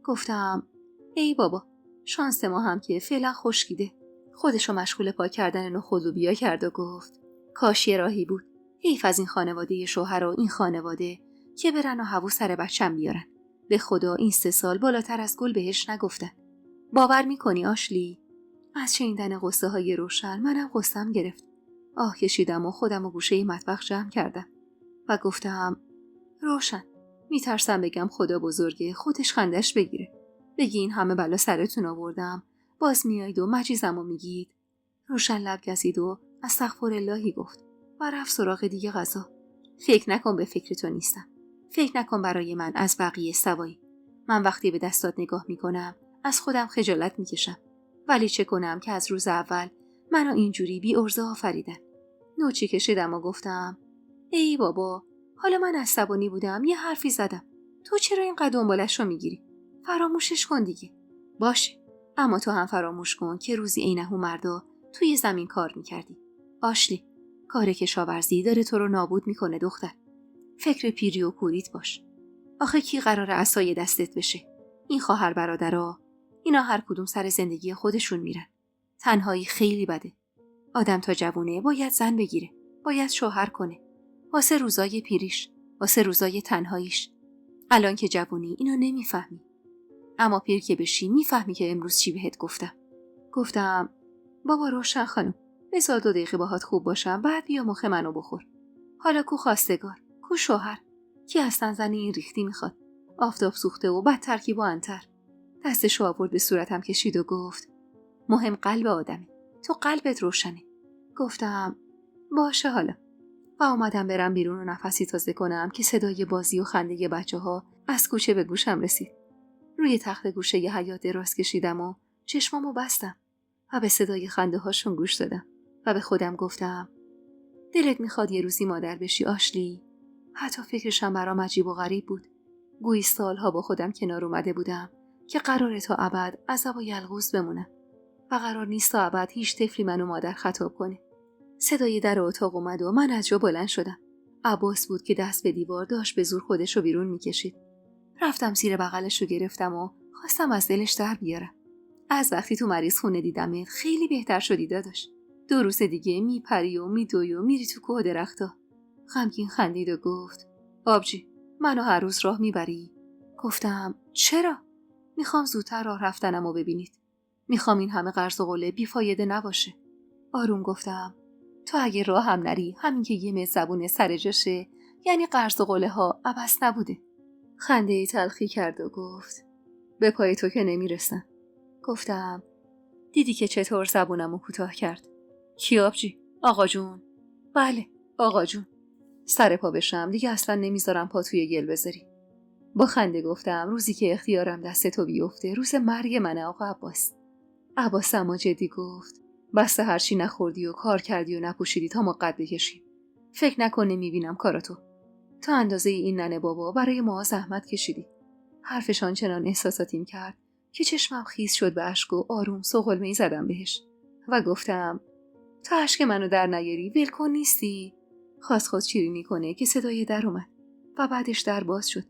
گفتم ای بابا، شانس ما هم که فعلا خشکیده. خودشو مشغول پاک کردن نخود و بیا کرد و گفت کاش یه راهی بود. حیف از این خانواده شوهر و این خانواده که برن و هوو سر بچم بیارن. به خدا این 3 سال بالاتر از گل بهش نگفتن. باور میکنی آشلی؟ از شنیدن قصه های روشن منم قصه‌ام گرفت. آه کشیدم و خودم و گوشه مطبخ جمع کردم و گفتم روشن، میترسم بگم خدا بزرگه خودش خندش بگیره. بگی این همه بلا سرتون آوردم، باز میایید و مجیزم و میگید. روشن لب گزید و استغفراللهی گفت و رفت سراغ دیگه غذا. فکر نکن به فکر تو نیستم. فکر نکن برای من از بقیه سوایی. من وقتی به دستات نگاه میکنم از خودم خجالت میکشم. ولی چه کنم که از روز اول منو اینجوری بی ارزه آفریدن. نوچی کشیدم و گفتم ای بابا، حالا من عصبانی بودم یه حرفی زدم. تو چرا اینقدر دنبالش رو میگیری؟ فراموشش کن دیگه. باشه، اما تو هم فراموش کن که روزی عینهو مردا توی زمین کار میکردی. آشلی، کار کشاورزی داره تو رو نابود میکنه دختر. فکر پیری و کوریت باش. آخه کی قراره عصای دستت بشه؟ این خواهر برادرها، اینا هر کدوم سر زندگی خودشون میرن. تنهایی خیلی بده. آدم تا جوونه باید زن بگیره، باید شوهر کنه. واسه روزای پیریش، واسه روزای تنهاییش. الان که جوونی اینو نمیفهمی. اما پیر که بشی میفهمی که امروز چی بهت گفتم. گفتم بابا روشن خانم، بذار 2 دقیقه باهات خوب باشم بعد بیا مخ منو بخور. حالا کو خواستگار، کو شوهر؟ کی اصلا زن این ریختی میخواد؟ آفتاب سوخته و بد ترکیب و انتر. دستشو آورد به صورتم کشید و گفت مهم قلب آدمه. تو قلبت روشنه. گفتم باشه حالا. و آمدم برم بیرون و نفسی تازه کنم که صدای بازی و خنده بچه‌ها از کوچه به گوشم رسید. روی تخت گوشه ی حیاط دراز کشیدم و چشمامو بستم و به صدای خنده هاشون گوش دادم و به خودم گفتم دلت میخواد یه روزی مادر بشی آشلی؟ حتی فکرشم برام عجیب و غریب بود. گویی سالها با خودم کنار اومده بودم که قراره تا ابد عصب و یلغوز بمونم و قرار نیست تا ابد هیچ طفلی منو مادر خطاب کنه. صدای در اتاق اومد و من از جا بلند شدم. عباس بود که دست به دیوار داشت به زور خودشو بیرون میکشید. رفتم زیر بغلشو گرفتم و خواستم از دلش در بیارم. از وقتی تو مریض خونه دیدمت خیلی بهتر شدی داداش. 2 روز دیگه میپری و میدوی و میری تو کوه درختا. غمگین خندید و گفت آبجی، منو هر روز راه میبری؟ گفتم چرا؟ میخوام زودتر راه رفتنمو ببینید. میخوام این همه قرض و قله بیفایده نباشه. آروم گفتم تو اگه راه هم نری همین که یه متر زبون سر جاشه یعنی قرض و قله ها عبث نبوده. خنده ای تلخی کرد و گفت به پای تو که نمیرسن. گفتم دیدی که چطور زبونمو کوتاه کرد؟ کی آبجی؟ آقا جون؟ بله آقا جون. سر پا بشم دیگه اصلا نمیذارم پا توی گل بذاری. با خنده گفتم روزی که اختیارم دست تو بیفته روز مرگ منه آقا عباس. عباس اما جدی گفت بسته هرچی نخوردی و کار کردی و نپوشیدی تا ما قد بکشیم. فکر نکن نمیبینم کاراتو. تا اندازه این ننه بابا برای ما زحمت کشیدی. حرفشان چنان احساساتیم کرد که چشمم خیس شد به اشک و آروم سغلمه‌ای زدم بهش و گفتم تا اشک منو در نیاری ولکن نیستی. خواست چیرینی کنه که صدای در اومد و بعدش در باز شد.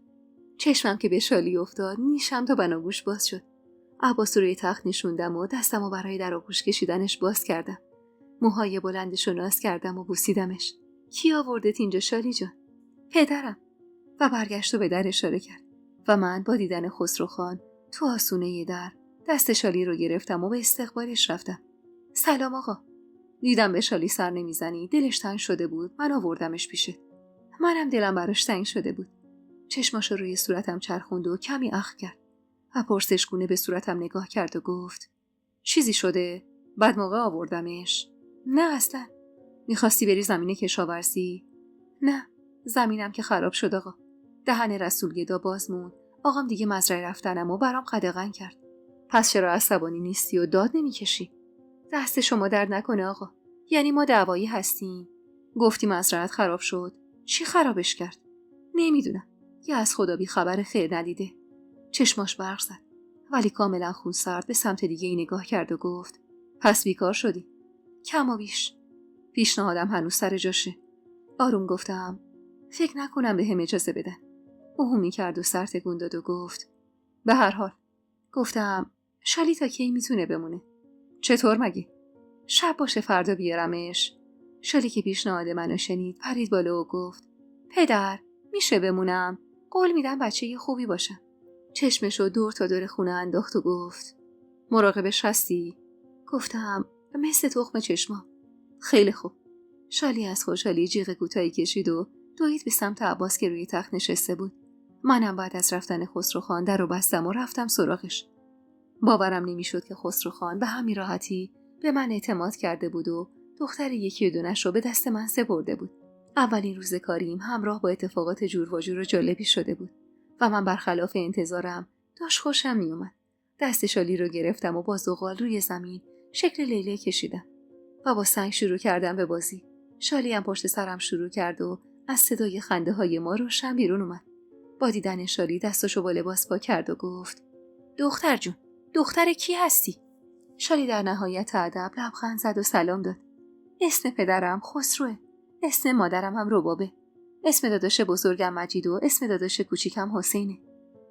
چشمم که به شالی افتاد نیشم تا بناگوش باز شد. عباس روی تخت نشوندم و دستمو برای در آغوش کشیدنش باز کردم. موهای بلندشو ناز کردم و بوسیدمش. کی آوردت اینجا شالی جان؟ پدرم. و برگشت و به در اشاره کرد و من با دیدن خسروخان تو آسونه در دست شالی رو گرفتم و به استقبالش رفتم. سلام آقا. دیدم به شالی سر نمیزنی، دلش تنگ شده بود، من آوردمش پیشت. منم دلم براش تنگ شده بود. چشماشو روی صورتم چرخوند و کمی اخ کرد و پرسشگونه به صورتم نگاه کرد و گفت چیزی شده؟ بعد موقع آوردمش؟ نه اصلا. میخواستی بری زمین کشاورزی؟ نه، زمینم که خراب شد آقا. دهن رسولگدا باز موند. آقام دیگه مزرعه رفتنم و برام قدغن کرد. پس چرا عصبانی نیستی و داد نمیکشی؟ دست شما درد نکنه آقا. یعنی ما دعوایی هستیم؟ گفتی مزرعت خراب شد. چی خرابش کرد؟ نمیدونم. یا از خدا بی خبر خیر ندیده. چشماش برق زد ولی کاملا خونسرد به سمت دیگه ای نگاه کرد و گفت پس بیکار شدی؟ کم و بیش. پیشنهادم هنوز سر جاشه. آروم گفتم فکر نکنم به هم اجازه بدن. اوهمی کرد و سر تکون داد و گفت به هر حال. گفتم شالی تا کی میتونه بمونه؟ چطور مگه؟ شب باشه فردا بیارمش. شالی که پیشنهاد منو شنید پرید بالا و گفت پدر میشه بمونم؟ قول میدم بچه یه خوبی باشم. چشمشو دور تا دور خونه انداخت و گفت مراقبش هستی؟ گفتم مثل تخم چشما. خیلی خوب. شالی از خوشحالی جیغ کوتاهی کشید و دوید به سمت عباس که روی تخت نشسته بود. منم بعد از رفتن خسروخان در رو بستم و رفتم سراغش. باورم نمیشد که خسروخان به همین راحتی به من اعتماد کرده بود و دختر یکی و دونش رو به دست من سپرده بود. اولین روز کاریم همراه با اتفاقات جور و جور و جالبی شده بود و من برخلاف انتظارم داشت خوشم میومد. دست شالی رو گرفتم و با زغال روی زمین شکل لیلی کشیدم و با سنگ شروع کردم به بازی. شالی هم پشت سرم شروع کرد و از صدای خنده های ما روشن بیرون اومد. با دیدن شالی دستاشو با لباس پا کرد و گفت دختر جون، دختر کی هستی؟ شالی در نهایت ادب لبخند زد و سلام داد. اسم پدرم خسروه. اسم مادرم هم ربابه. اسم داداش بزرگم مجید و اسم داداش کوچیکم حسینه.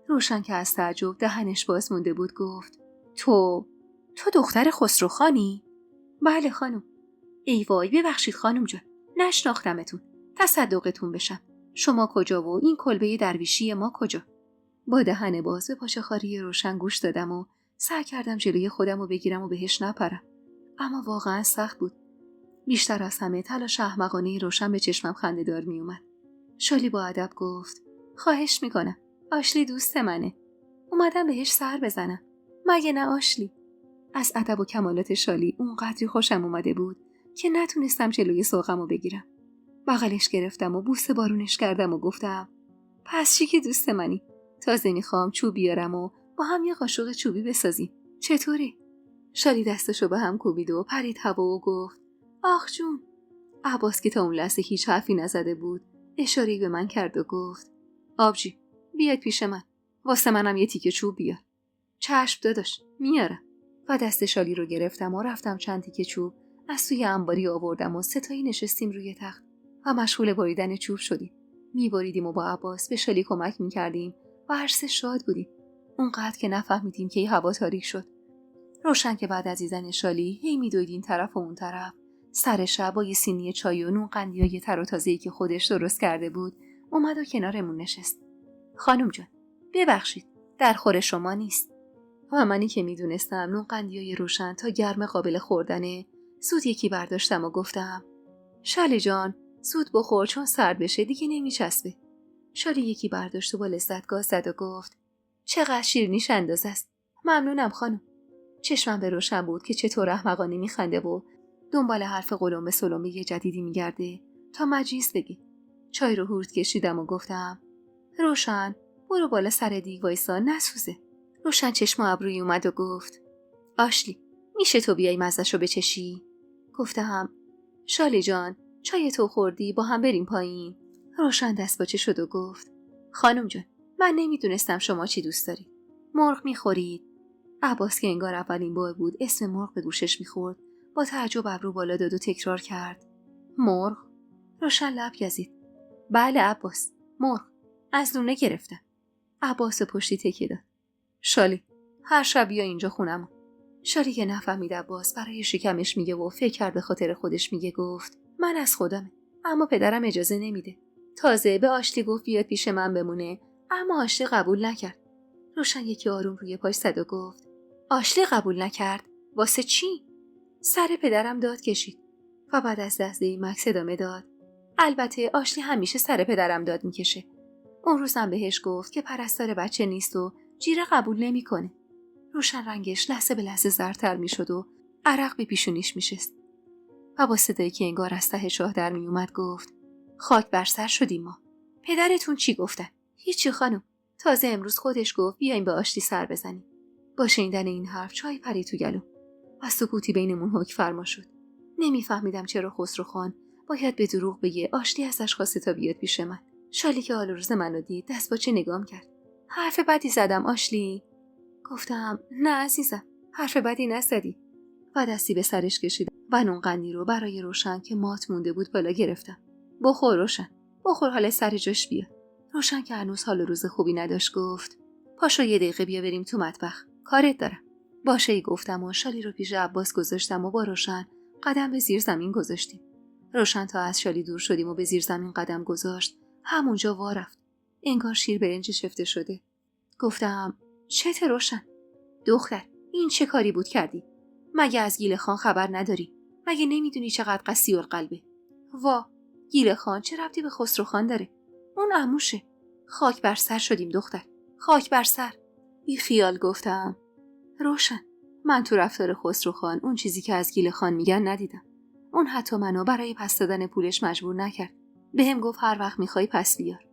روشن که از تعجب دهنش باز مونده بود گفت تو دختر خسروخانی؟ بله خانم. ای وای ببخشید خانم جان، نشناختمتون. تصدقتون بشم. شما کجا و این کلبه درویشی ما کجا؟ با دهن باز به پاچه‌خواری روشن گوش دادم و سعی کردم جلوی خودم رو بگیرم و بهش نپرم. اما واقعا سخت بود. بیشتر از همه تلاش احمقانه روشن به چشمم خنده‌دار می اومد. شالی با ادب گفت خواهش میکنم. آشلی دوست منه. اومدم بهش سر بزنم. مگه نه آشلی؟ از ادب و کمالات شالی اونقدری خوشم اومده بود که نتونستم جلوی سوغم رو بگیرم. بغلش گرفتم و بوسه بارونش کردم و گفتم پس چی که دوست منی؟ تازه میخوام چوب بیارم و با هم یه قاشق چوبی بسازیم. چطوری؟ شالی دستشو به هم کوبید و پرید هوا و گفت آخ جون. عباس که تا اون لحظه هیچ حرفی نزده بود اشاره‌ای به من کرد و گفت آبجی بیاد پیش من. واسه منم یه تیکه چوب بیار. چشم داداش میارم. و دست شالی رو گرفتم و رفتم چند تیکه چوب از توی انباری آوردم و ستایی نشستیم روی تخت و مشغول بریدن چوب شدیم. میبریدیم و با عباس به شالی کمک میکردیم و هر سه شاد بودیم. اونقدر که نفهمیدیم که هوا تاریک شد. روشن که بعد از دیدن شالی هی میدوید این طرف و اون طرف. سر شب با یه سینی چای و نون قندیای تر و تازه‌ای که خودش درست کرده بود اومد و کنارمون نشست. خانم جان ببخشید در خور شما نیست. و منی که میدونستم نون قندیای روشن تا گرم قابل خوردنه زود یکی برداشتم و گفتم شالی جان زود بخور چون سرد بشه دیگه نمیچسبه. شالی یکی برداشت و با لذت گاز زد و گفت چقدر شیرینیش اندازه است. ممنونم خانم. چشمم به روشن بود که چطور احمقانه میخنده و دنبال حرف قلمبه سلمبه جدیدی میگرده تا مجیز بگی. چای رو هورت کشیدم و گفتم روشن برو بالا سر دیگ وایسا نسوزه. روشن چشم و ابروی اومد و گفت آشلی میشه تو بیای مزه‌شو بچشی؟ گفتم شالی جان چای تو خوردی با هم بریم پایین. روشن دست باچه شد و گفت خانم جان من نمیدونستم شما چی دوست داری. مرغ میخورید؟ عباس که انگار اولین بار بود اسم مرغ به گوشش میخورد با تعجب ابرو بالا داد و تکرار کرد مرغ؟ روشن لب گزید. بله عباس مرغ از لونه گرفتم. عباس پشتی تکیه داد. شالی هر شب بیا اینجا خونم. شالی که نفهمید عباس برای شکمش میگه و فکر کرد به خاطر خودش میگه گفت من از خودمه اما پدرم اجازه نمیده. تازه به آشلی گفت بیاد پیش من بمونه اما آشلی قبول نکرد. روشن یکی آروم روی پاش زد و گفت آشلی قبول نکرد؟ واسه چی؟ سر پدرم داد کشید و بعد از لحظه‌ای مکث ادامه داد البته آشلی همیشه سر پدرم داد میکشه. اون روزم بهش گفت که پرستار بچه نیست و جیره قبول نمیکنه. روشن رنگش لحظه به لحظه زردتر میشد و عرق به پیشونیش میشست و با صدایی که انگار از ته شاه در میومد گفت خاک بر سر شدیم ما. پدرتون چی گفتن؟ هیچی خانم. تازه امروز خودش گفت بیایم به آشتی سر بزنیم. با شنیدن این حرف چای پرید تو گلوم و سکوتی بینمون حکم فرما شد. نمیفهمیدم چرا خسروخان باید به دروغ بگه آشلی ازش خواسته تا بیاد پیش من. شالی که حال روز منو دید دست با چه نگام کرد. حرف بدی زدم آشلی؟ گفتم نه عزیزم، حرف بدی نزدی. و دستی به سرش کشیدم و نون قندی رو برای روشن که مات مونده بود بالا گرفتم. بخور روشن، بخور حال سر جاش بیا. روشن که هنوز حال روز خوبی نداشت گفت پاشو یه دقیقه بیا بریم تو مطبخ، کارت دارم. باشه ای گفتم و شالی رو پیش عباس گذاشتم و با روشن قدم به زیر زمین گذاشتیم. روشن تا از شالی دور شدیم و به زیر زمین قدم گذاشت همونجا وا رفت. انگار شیر برنج شفته شده. گفتم چته روشن؟ دختر این چه کاری بود کردی؟ مگه از گیل خان خبر نداری؟ مگه نمیدونی چقدر قسی القلبه؟ وا، گیل خان چه ربطی به خسرو خان داره؟ اون عموشه. خاک بر سر شدیم دختر، خاک بر سر. بی خیال گفتم روشن، من تو رفتار خسرو خان اون چیزی که از گیل خان میگن ندیدم. اون حتی منو برای پس دادن پولش مجبور نکرد. بهم گفت هر وقت میخوای پس بیار.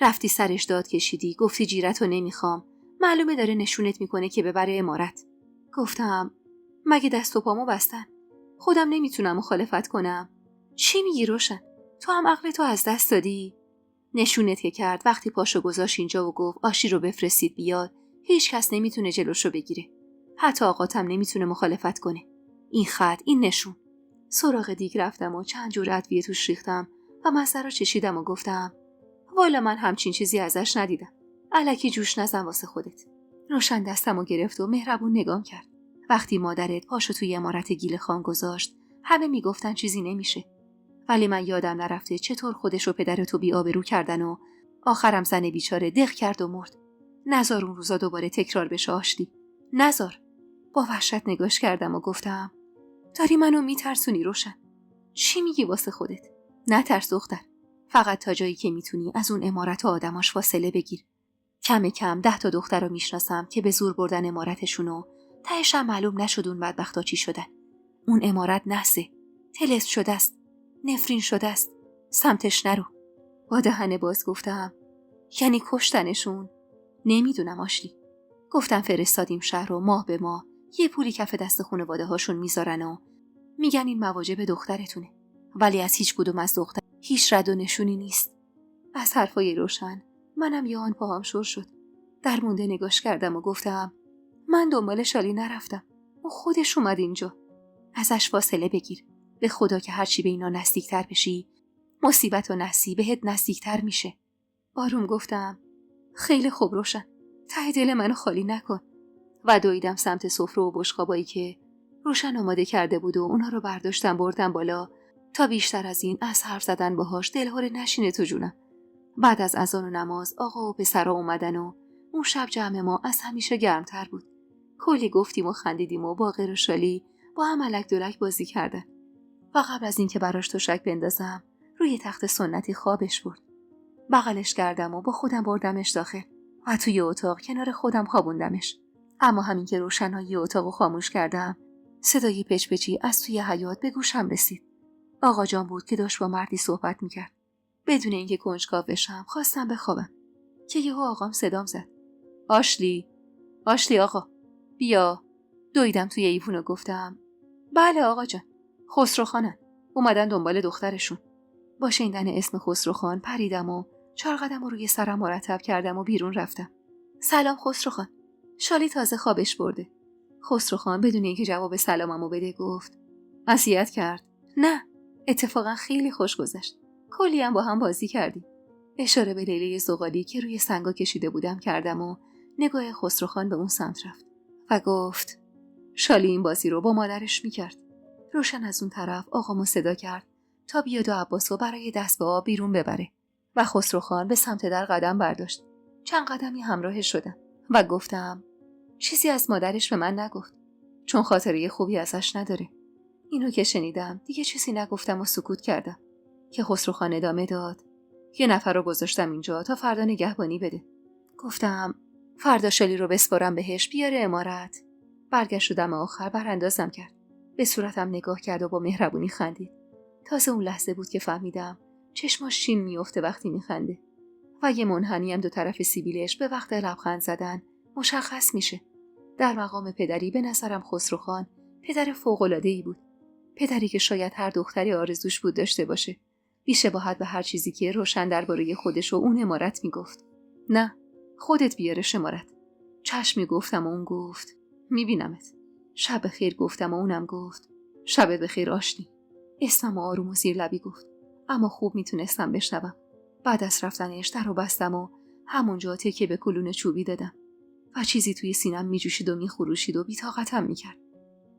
رفتی سرش داد کشیدی، گفتی جیرتو نمیخوام، معلومه داره نشونت میکنه که ببره عمارت. گفتم مگه دست و پامو بستن؟ خودم نمیتونم مخالفت کنم. چی میگی روشن؟ تو هم عقلتو از دست دادی؟ نشونت که کرد وقتی پاشو گذاشت اینجا و گفت آشی رو بفرستید بیاد، هیچ کس نمیتونه جلوشو بگیره. حتی آقاتم نمیتونه مخالفت کنه. این خط، این نشون. سراغ دیگ رفتم و چند جور ادویه توش ریختم و مزه رو چشیدم و گفتم والا من همچین چیزی ازش ندیدم. الکی جوش نزن واسه خودت. روشن دستمو گرفت و مهربون نگام کرد. وقتی مادرت پاشو توی عمارت گیل خان گذاشت، همه میگفتن چیزی نمیشه. ولی من یادم نرفته چطور خودش و پدرتو بی‌آبرو کردن و آخرم زن بیچاره دق کرد و مرد. نزار اون روزا دوباره تکرار بشه آشلی. نزار. با وحشت نگاش کردم و گفتم داری منو میترسونی روشن. چی میگی واسه خودت؟ نترس دختر. فقط تا جایی که میتونی از اون عمارت و آدماش فاصله بگیر. کم کم 10 تا دختر رو میشناسم که به زور بردن عمارتشونو، تهش هم معلوم نشد اون بدبختا چی شدن. اون عمارت نحسه، طلسم شده است، نفرین شده است. سمتش نرو. با دهن باز گفتم یعنی کشتنشون؟ نمیدونم آشلی. گفتم فرستادیم شهر و ماه به ماه یه پولی کف دست خانواده هاشون میذارن و میگن این مواجب دخترتونه، ولی از هیچ کدوم از دختر هیچ رد و نشونی نیست. از حرفای روشن منم یه آن پاهم شور شد. در مونده نگاش کردم و گفتم من دنبال شالی نرفتم، اون خودش اومد اینجا. ازش فاصله بگیر. به خدا که هرچی به اینا نزدیکتر بشی مصیبت و نحسی بهت نزدیکتر میشه. آروم گفتم خیلی خوب روشن، ته دل منو خالی نکن. و دویدم سمت سفره و بشقابایی که روشن آماده کرده بود و اونا رو برداشتم بردم بالا تا بیشتر از این از حرف زدن باهاش دلهره نشینه تو جونم. بعد از اذان و نماز آقا و پسرا اومدن و اون شب جمع ما از همیشه گرمتر بود. کلی گفتیم و خندیدیم و باقر و شالی با هم الک دلک بازی کردن. و قبل از اینکه براش تشک بندازم روی تخت سنتی خوابش برد. بغلش کردم و با خودم بردمش داخل و توی اتاق کنار خودم خوابوندمش. اما همین که روشنایی اتاقو خاموش کردم صدای پچپچی از توی حیاط به گوشم رسید. آقا جان بود که داشت با مردی صحبت میکرد. بدون اینکه کنجکاو بشم خواستم بخوابم که یهو آقام صدام زد. آشلی، آشلی آقا، بیا. دویدم توی ایوون و گفتم بله آقا جان، خسرو خانن، اومدن دنبال دخترشون. با شنیدن اسم خسرو خان پریدم و 4 قدم رو روی سرم مرتب کردم و بیرون رفتم. سلام خسرو خان، شالی تازه خوابش برده. خسرو خان بدون اینکه جواب سلاممو بده گفت اذیت کرد؟ نه، اتفاقا خیلی خوش گذشت. کلی هم با هم بازی کردیم. اشاره به لیلی زغالی که روی سنگا کشیده بودم کردم و نگاه خسرو خان به اون سمت رفت و گفت شالی این بازی رو با مادرش میکرد. روشن از اون طرف آقامو صدا کرد تا بیاد و عباسو برای دست به آب بیرون ببره و خسرو خان به سمت در قدم برداشت. چند قدمی همراهش شدم و گفتم چیزی از مادرش به من نگفت چون خاطره خوبی ازش نداره. اینو که شنیدم دیگه چیزی نگفتم و سکوت کردم که خسرو خان ادامه داد. یه نفر رو گذاشتم اینجا تا فردا نگهبانی بده. گفتم فردا شالی رو بسپارم بهش بیاره عمارت. برگشت دم آخر براندازم کرد. به صورتم نگاه کرد و با مهربونی خندید. تازه اون لحظه بود که فهمیدم چشماش چین میفته وقتی میخنده و یه منحنی هم دو طرف سیبیلش به وقت لبخند زدن مشخص میشه. در مقام پدری به نظرم خسرو خان پدر فوق‌العاده‌ای بود. پدری که شاید هر دختری آرزوش بود داشته باشه. بی‌شباهت به هر چیزی که روشن درباره خودش و اون عمارت میگفت. نه، خودت بیار شمارت. چشم میگفتم و اون گفت میبینمت. شب بخیر گفتم و اونم گفت شب بخیر آشنی. اسمم آروم و زیر لبی گفت، اما خوب میتونستم بشنوم. بعد از رفتنش در رو بستم و همونجا تکیه به کلون چوبی دادم و چیزی توی سینم میجوشید و میخروشید و بی‌طاقتم میکرد.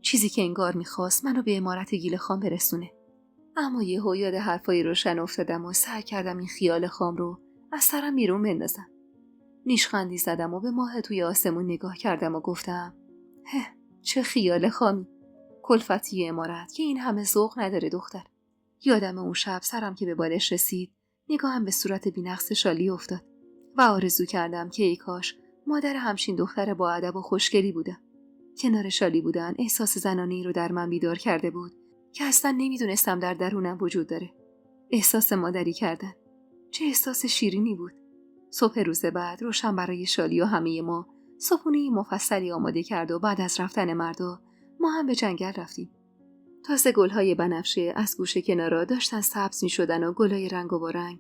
چیزی که انگار میخواست منو به عمارت گیل خام برسونه. اما یهو یاد حرفای روشن افتادم و سعی کردم این خیال خام رو از سرم بیرون بندازم. نیشخندی زدم و به ماه توی آسمون نگاه کردم و گفتم چه خیال خامی. کلفتی عمارت که این همه ذوق نداره دختر. یادم اون شب سرم که به بالش رسید نگاهم به صورت بی‌نقص شالی افتاد و آرزو کردم که ای کاش مادر همچین دختر با ادب و خوشگلی بودم. کنار شالی بودن احساس زنانه‌ای رو در من بیدار کرده بود که اصلا نمیدونستم در درونم وجود داره. احساس مادری کردن. چه احساس شیرینی بود. صبح روز بعد روشن برای شالی و همه ما صبحونه مفصلی آماده کرد و بعد از رفتن مردا ما هم به جنگل رفتیم. تازه گل‌های بنفشه از گوشه کنارا داشتن سبز می‌شدن و گل‌های رنگ و رنگ.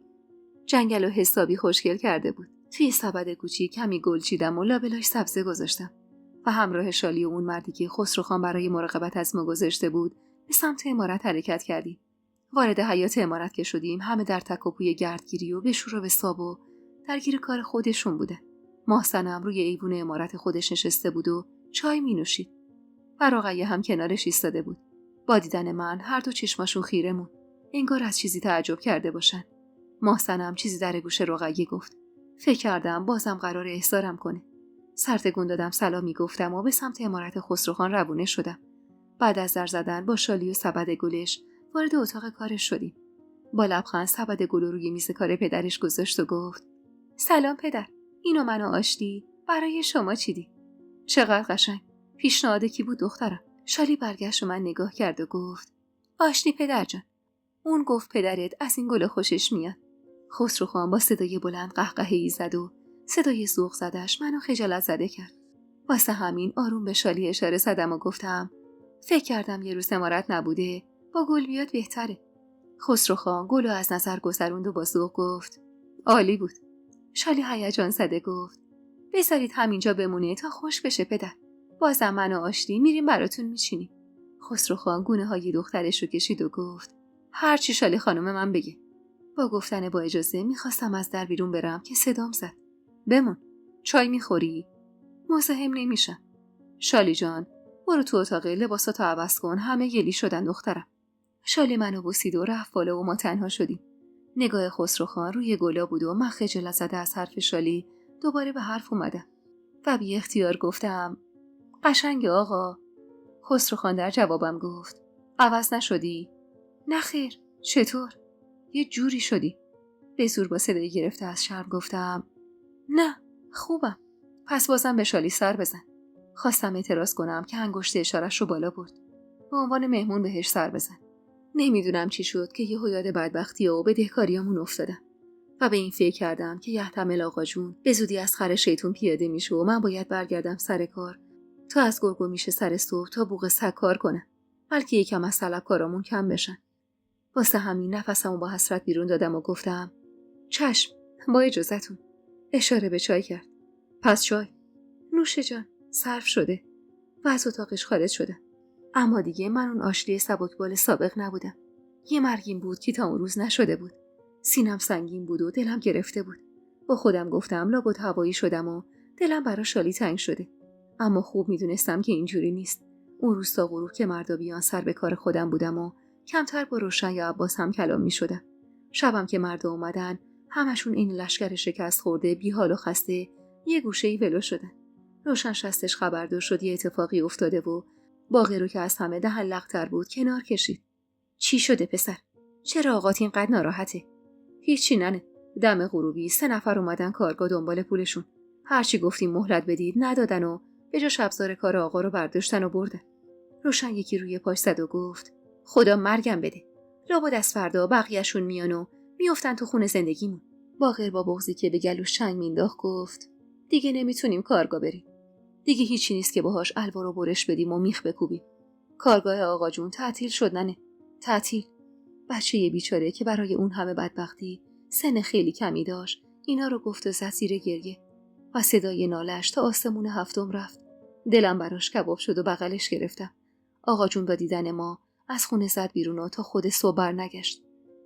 جنگل رو حسابی خوشگل کرده بود. توی سبد کوچیک کمی گل چیدم و لابلاش سبزه گذاشتم و همراه شالی و اون مردی که خسروخان برای مراقبت از ما گذاشته بود به سمت عمارت حرکت کردیم. وارد حیاط عمارت که شدیم همه در تک و پوی گردگیری و به شور و به ساب و درگیر کار خودشون بوده. محسنم روی ایوون عمارت خودش نشسته بود و چای می نوشید. و رقیه هم کنارش ایستاده بود. با دیدن من هر دو چشماشون خیره موند. انگار از چیزی تعجب کرده باشن. محسنم چیزی در گوش رقیه گفت. فکر کردم بازم قرار احضارم کنه. سر تکون دادم سلامی گفتم و به سمت عمارت خسروخان روونه شدم. بعد از در زدن با شالی و سبد گلش وارد اتاق کارش شدیم. با لبخند سبد گل روی میز کار پدرش گذاشت و گفت سلام پدر، اینو منو آشتی برای شما چیدی. چقدر قشنگ. پیشنهاد کی بود دخترم؟ شالی برگشت و من نگاه کرد و گفت آشتی پدر جان. اون گفت پدرت از این گل خوشش میاد. خسروخان با صدای بلند قهقهه‌ای زد و صدای ذوق زدش منو خجالت زده کرد. واسه همین آروم به شالی اشاره زدم و گفتم فکر کردم یه روز عمارت نبوده با گل بیاد بهتره. خسروخان گلو از نظر گذروند و با ذوق گفت عالی بود. شالی هیجان زده گفت بذارید همینجا بمونه تا خوش بشه پدر. بازم من و آشتی میریم براتون میچینیم. خسروخان گونه های دخترش رو کشید و گفت هرچی شالی خانم من بگه. با گفتن با اجازه میخواستم از در بیرون برم که صدام زد. بمون. چای میخوری؟ مزاحم نمیشم. شالی جان برو تو اتاق لباساتو عوض کن، همه گلی شدن دخترم. شالی منو بوسید و رفت بالا و ما تنها شدیم. نگاه خسروخان روی گلا بود و من خجالت زده از حرف شالی دوباره به حرف اومدم و بی اختیار گفتم قشنگ آقا. خسروخان در جوابم گفت عوض نشدی؟ نه خیر. چطور؟ یه جوری شدی. به زور با صدای گرفته از شرم گفتم نه خوبم. پس بازم به شالی سر بزن. خواستم اعتراض کنم که انگشت اشارش رو بالا برد. به عنوان مهمون بهش سر بزن. نمیدونم چی شد که یهو یاد بدبختی و بدهکاریامون افتادم و به این فکر کردم که یحتمل آقا جون به زودی از خر شیطون پیاده میشه و من باید برگردم سر کار تا از گرگو میشه سر صبح تا بوق سگ کار کنم، بلکه یکم از طلبکارامون کم بشن. واسه همین نفسمو با حسرت بیرون دادم و گفتم چشم، با اجازهتون. اشاره به چای کرد. پس چای؟ نوش جان، صرف شده و از اتاقش خارج شدم. اما دیگه من اون آشلی سبکبال سابق نبودم. یه مرگیم بود که تا اون روز نشده بود. سینم سنگین بود و دلم گرفته بود. با خودم گفتم لابد هوایی شدم و دلم برا شالی تنگ شده. اما خوب میدونستم که اینجوری نیست. اون روز تا غروب که مردا بیان سر به کار خودم بودم و کمتر با روشن یا عباس هم کلام میشدم. شبم که مردا اومدن همشون این لشکر شکست خورده بی حال و خسته یه گوشه‌ای ولو شدن. روشن شستش خبردار شد یه اتفاقی افتاده و باقی رو که از همه دهن لق‌تر بود کنار کشید. چی شده پسر؟ چرا آقات اینقدر ناراحته؟ هیچی ننه. دم غروبی 3 نفر اومدن کارگاه دنبال پولشون. هرچی گفتیم مهلت بدید ندادن و به جاش ابزار کار آقا رو برداشتن و بردن. روشن یکی روی پاش زد و گفت خدا مرگم بده. لابد از فردا بقیه‌شون میان و میافتن تو خونه زندگیمون. باقر با بغضی که به گلوش چنگ مینداخت گفت دیگه نمیتونیم کارگاه بریم. دیگه هیچی نیست که باهاش الوا رو برش بدیم و میخ بکوبیم. کارگاه آقا جون تعطیل شد ننه. تعطیل. بچه بیچاره که برای اون همه بدبختی سن خیلی کمی داشت اینا رو گفت و زد زیر گریه و صدای نالش تا آسمون هفتم رفت. دلم براش کباب شد و بغلش گرفتم. آقا جون با دیدن ما از خونه زد بیرون و تا خود صبح برنگشت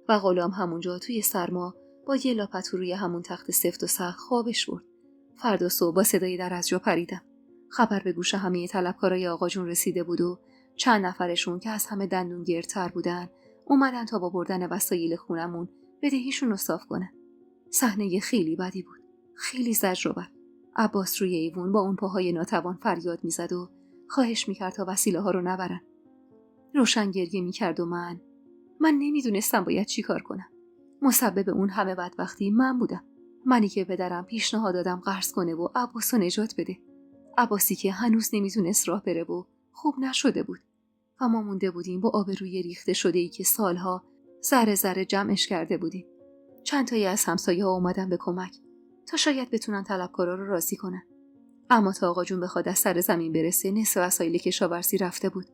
و غلام همونجا توی سرما با یه لاپتو روی همون تخت سفت و سخت خوابش برد. فردا صبح با صدای در از جا پریدم. خبر به گوش همه طلبکارای آقا جون رسیده بود و چند نفرشون که از همه دندون گردتر بودن اومدن تا با بردن وسایل خونمون بدهیشون رو صاف کنن. صحنه خیلی بدی بود. خیلی زجرآور. عباس روی ایوون با اون پاهای ناتوان فریاد میزد و خواهش میکرد تا وسیله ها رو نبرن. روشن گریه میکرد و من نمیدونستم باید چی کار کنم. مسبب اون همه بدبختی من بودم. منی که پدرم پیشنهاد دادم قرض کنه و عباس رو نجات بده. عباسی که هنوز نمیتونست راه بره و خوب نشده بود و ما مونده بودیم با آبروی ریخته شده‌ای که سالها ذره ذره جمعش کرده بودیم. چند تایی از همسایه‌ها اومدن به کمک تا شاید بتونن طلبکارا رو راضی کنن. اما تا آقا جون بخواد از سر زمین برسه نصف وسایل کشاورزی رفته بود.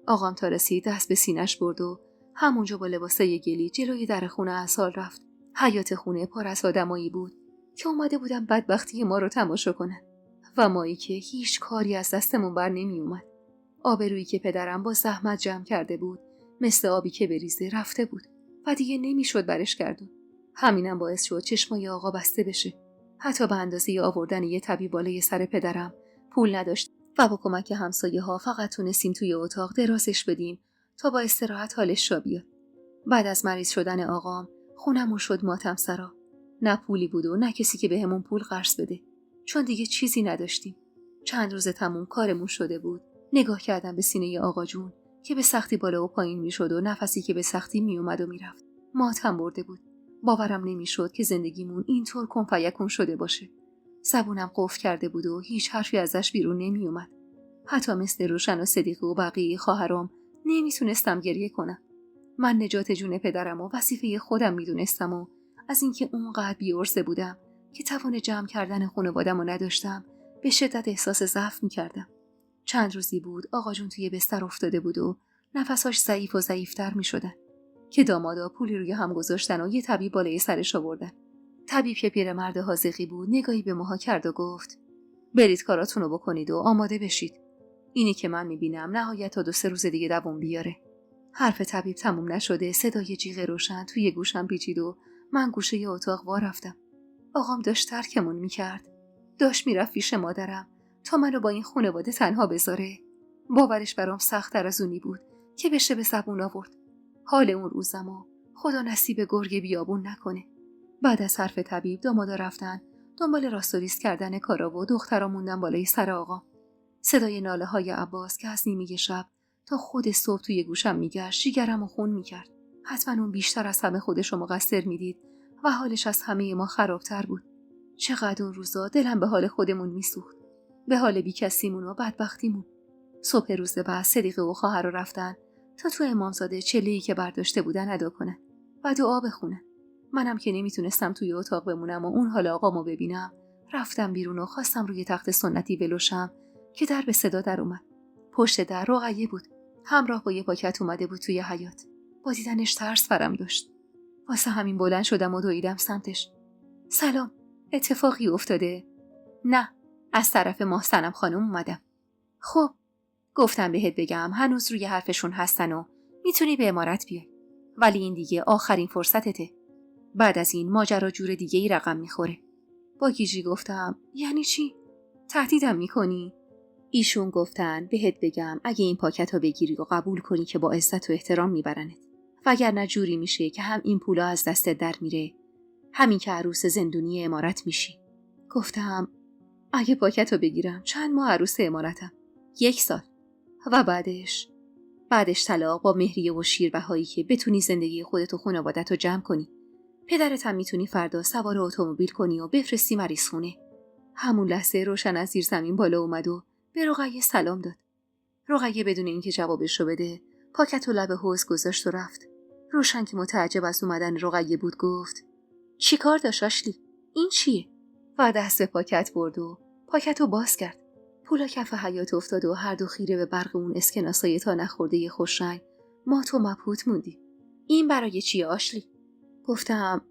آقام تا رسید دست به سینه‌اش برد و همونجا با لباسای گلی جلوی در خونه اصال رفت. حیاط خونه پر از آدمایی بود که اومده بودن بدبختی ما رو تماشا کنن و مایی که هیچ کاری از دستمون بر نمی اومد. آبرویی که پدرم با زحمت جمع کرده بود مثل آبی که بریزه رفته بود و دیگه نمیشد برش گردون. همینم باعث شد چشمای آقا بسته بشه. حتی به اندازه آوردن یه طبیب بالای سر پدرم پول نداشت و با کمک همسایه ها فقط تونستیم توی اتاق درازش بدیم تا با استراحت حالش را بیاد. بعد از مریض شدن آقام خونمون شد ماتم سرا. نه پولی بود و نه کسی که بهمون پول قرض بده، چون دیگه چیزی نداشتیم. چند روز تموم کارمون شده بود. نگاه کردم به سینه آقا جون که به سختی بالا و پایین میشد و نفسی که به سختی میومد و میرفت. ماتم برده بود. باورم نمیشد که زندگیمون اینطور کن فیکون شده باشه. زبونم قفل کرده بود و هیچ حرفی ازش بیرون نمیومد. حتی مثل روشن و صدیقه و بقیه خواهرام نمیتونستم گریه کنم. من نجات جون پدرم و وظیفه خودم میدونستم و از اینکه اونقدر بی‌عرضه بودم که توان جمع کردن خانواده‌مو نداشتم به شدت احساس ضعف میکردم. چند روزی بود آقا جون توی بستر افتاده بود و نفساش ضعیف و ضعیفتر میشدن که دامادا پولی روی هم گذاشتن و یه طبیب بالای سرش آوردن. طبیب که پیرمرد حاذقی بود نگاهی به ماها کرد و گفت برید کاراتونو بکنید و آماده بشید. اینی که من میبینم نهایت تا 2-3 روز دیگه دوام بیاره. حرف طبیب تموم نشده صدای جیغ روشن توی گوشم پیچید و من گوشه ی اتاق وا رفتم. آقام داشت ترکمون میکرد. داشت میرفت پیش مادرم تا منو با این خانواده تنها بذاره. باورش برام سخت‌تر از اونی بود که بشه به زبون آورد. حال اون روزمو خدا نصیب گرگ بیابون نکنه. بعد از حرف طبیب دامادا رفتن دنبال راستوریست کردن کارا و دخترا موندن بالای سر آقا. صدای ناله های عباس که از نیمه شب تا خود صبح توی گوشم میگشت جیگرم و خون میکرد. حتما اون بیشتر از همه خودشو مقصر میدید و حالش از همه ما خرابتر بود. چقدر اون روزا دلم به حال خودمون میسوخت، به حال بیکسیمون و بدبختیمون. صبح روز بعد صدیقه و خواهرا رفتن تا تو امامزاده چله‌ای که برداشته بودن ادا کنن و دعا بخونن. منم که نمیتونستم توی اتاق بمونم و اون حال آقامو ببینم رفتم بیرون و خواستم روی تخت سنتی بلوشم که در به صدا در اومد. پشت در رقیه بود. همراه با یه پاکت اومده بود توی حیاط. با دیدنش ترس برم داشت. واسه همین بلند شدم و دویدم سمتش. سلام، اتفاقی افتاده؟ نه، از طرف محسنم خانم اومدم. خب، گفتم بهت بگم هنوز روی حرفشون هستن و میتونی به عمارت بیای. ولی این دیگه آخرین فرصتته. بعد از این ماجرا جور دیگه ای رقم میخوره. با گیجی گفتم یعنی چی؟ تهدیدم میکنی؟ ایشون گفتن بهت بگم اگه این پاکت رو بگیری و قبول کنی که با عزت و احترام میبرنت. وگرنه جوری میشه که هم این پولا از دستت در میره، همین که عروس زندونی عمارت میشی. گفتم اگه پاکت رو بگیرم چند ماه عروس عمارتم؟ 1 سال. و بعدش طلاق با مهریه و شیربهایی که بتونی زندگی خودت و خانوادت رو جمع کنی. پدرت هم میتونی فردا سوار اتومبیل کنی و بفرستی مریض خونه. همون لحظه روشن از زیر زمین بالا اومد و به رقیه سلام داد. رقیه بدون اینکه جوابش رو بده پاکت و لب حوض گذاشت و رفت. روشن که متعجب از اومدن رقیه بود گفت چی کار داشت آشلی؟ این چیه؟ و دست به پاکت برد و پاکت رو باز کرد. پولا کف حیاط افتاد و هر دو خیره به برق اون اسکناسای تا نخورده خوشرنگ مات و مبهوت موندیم. این برای چیه آشلی؟ گفتم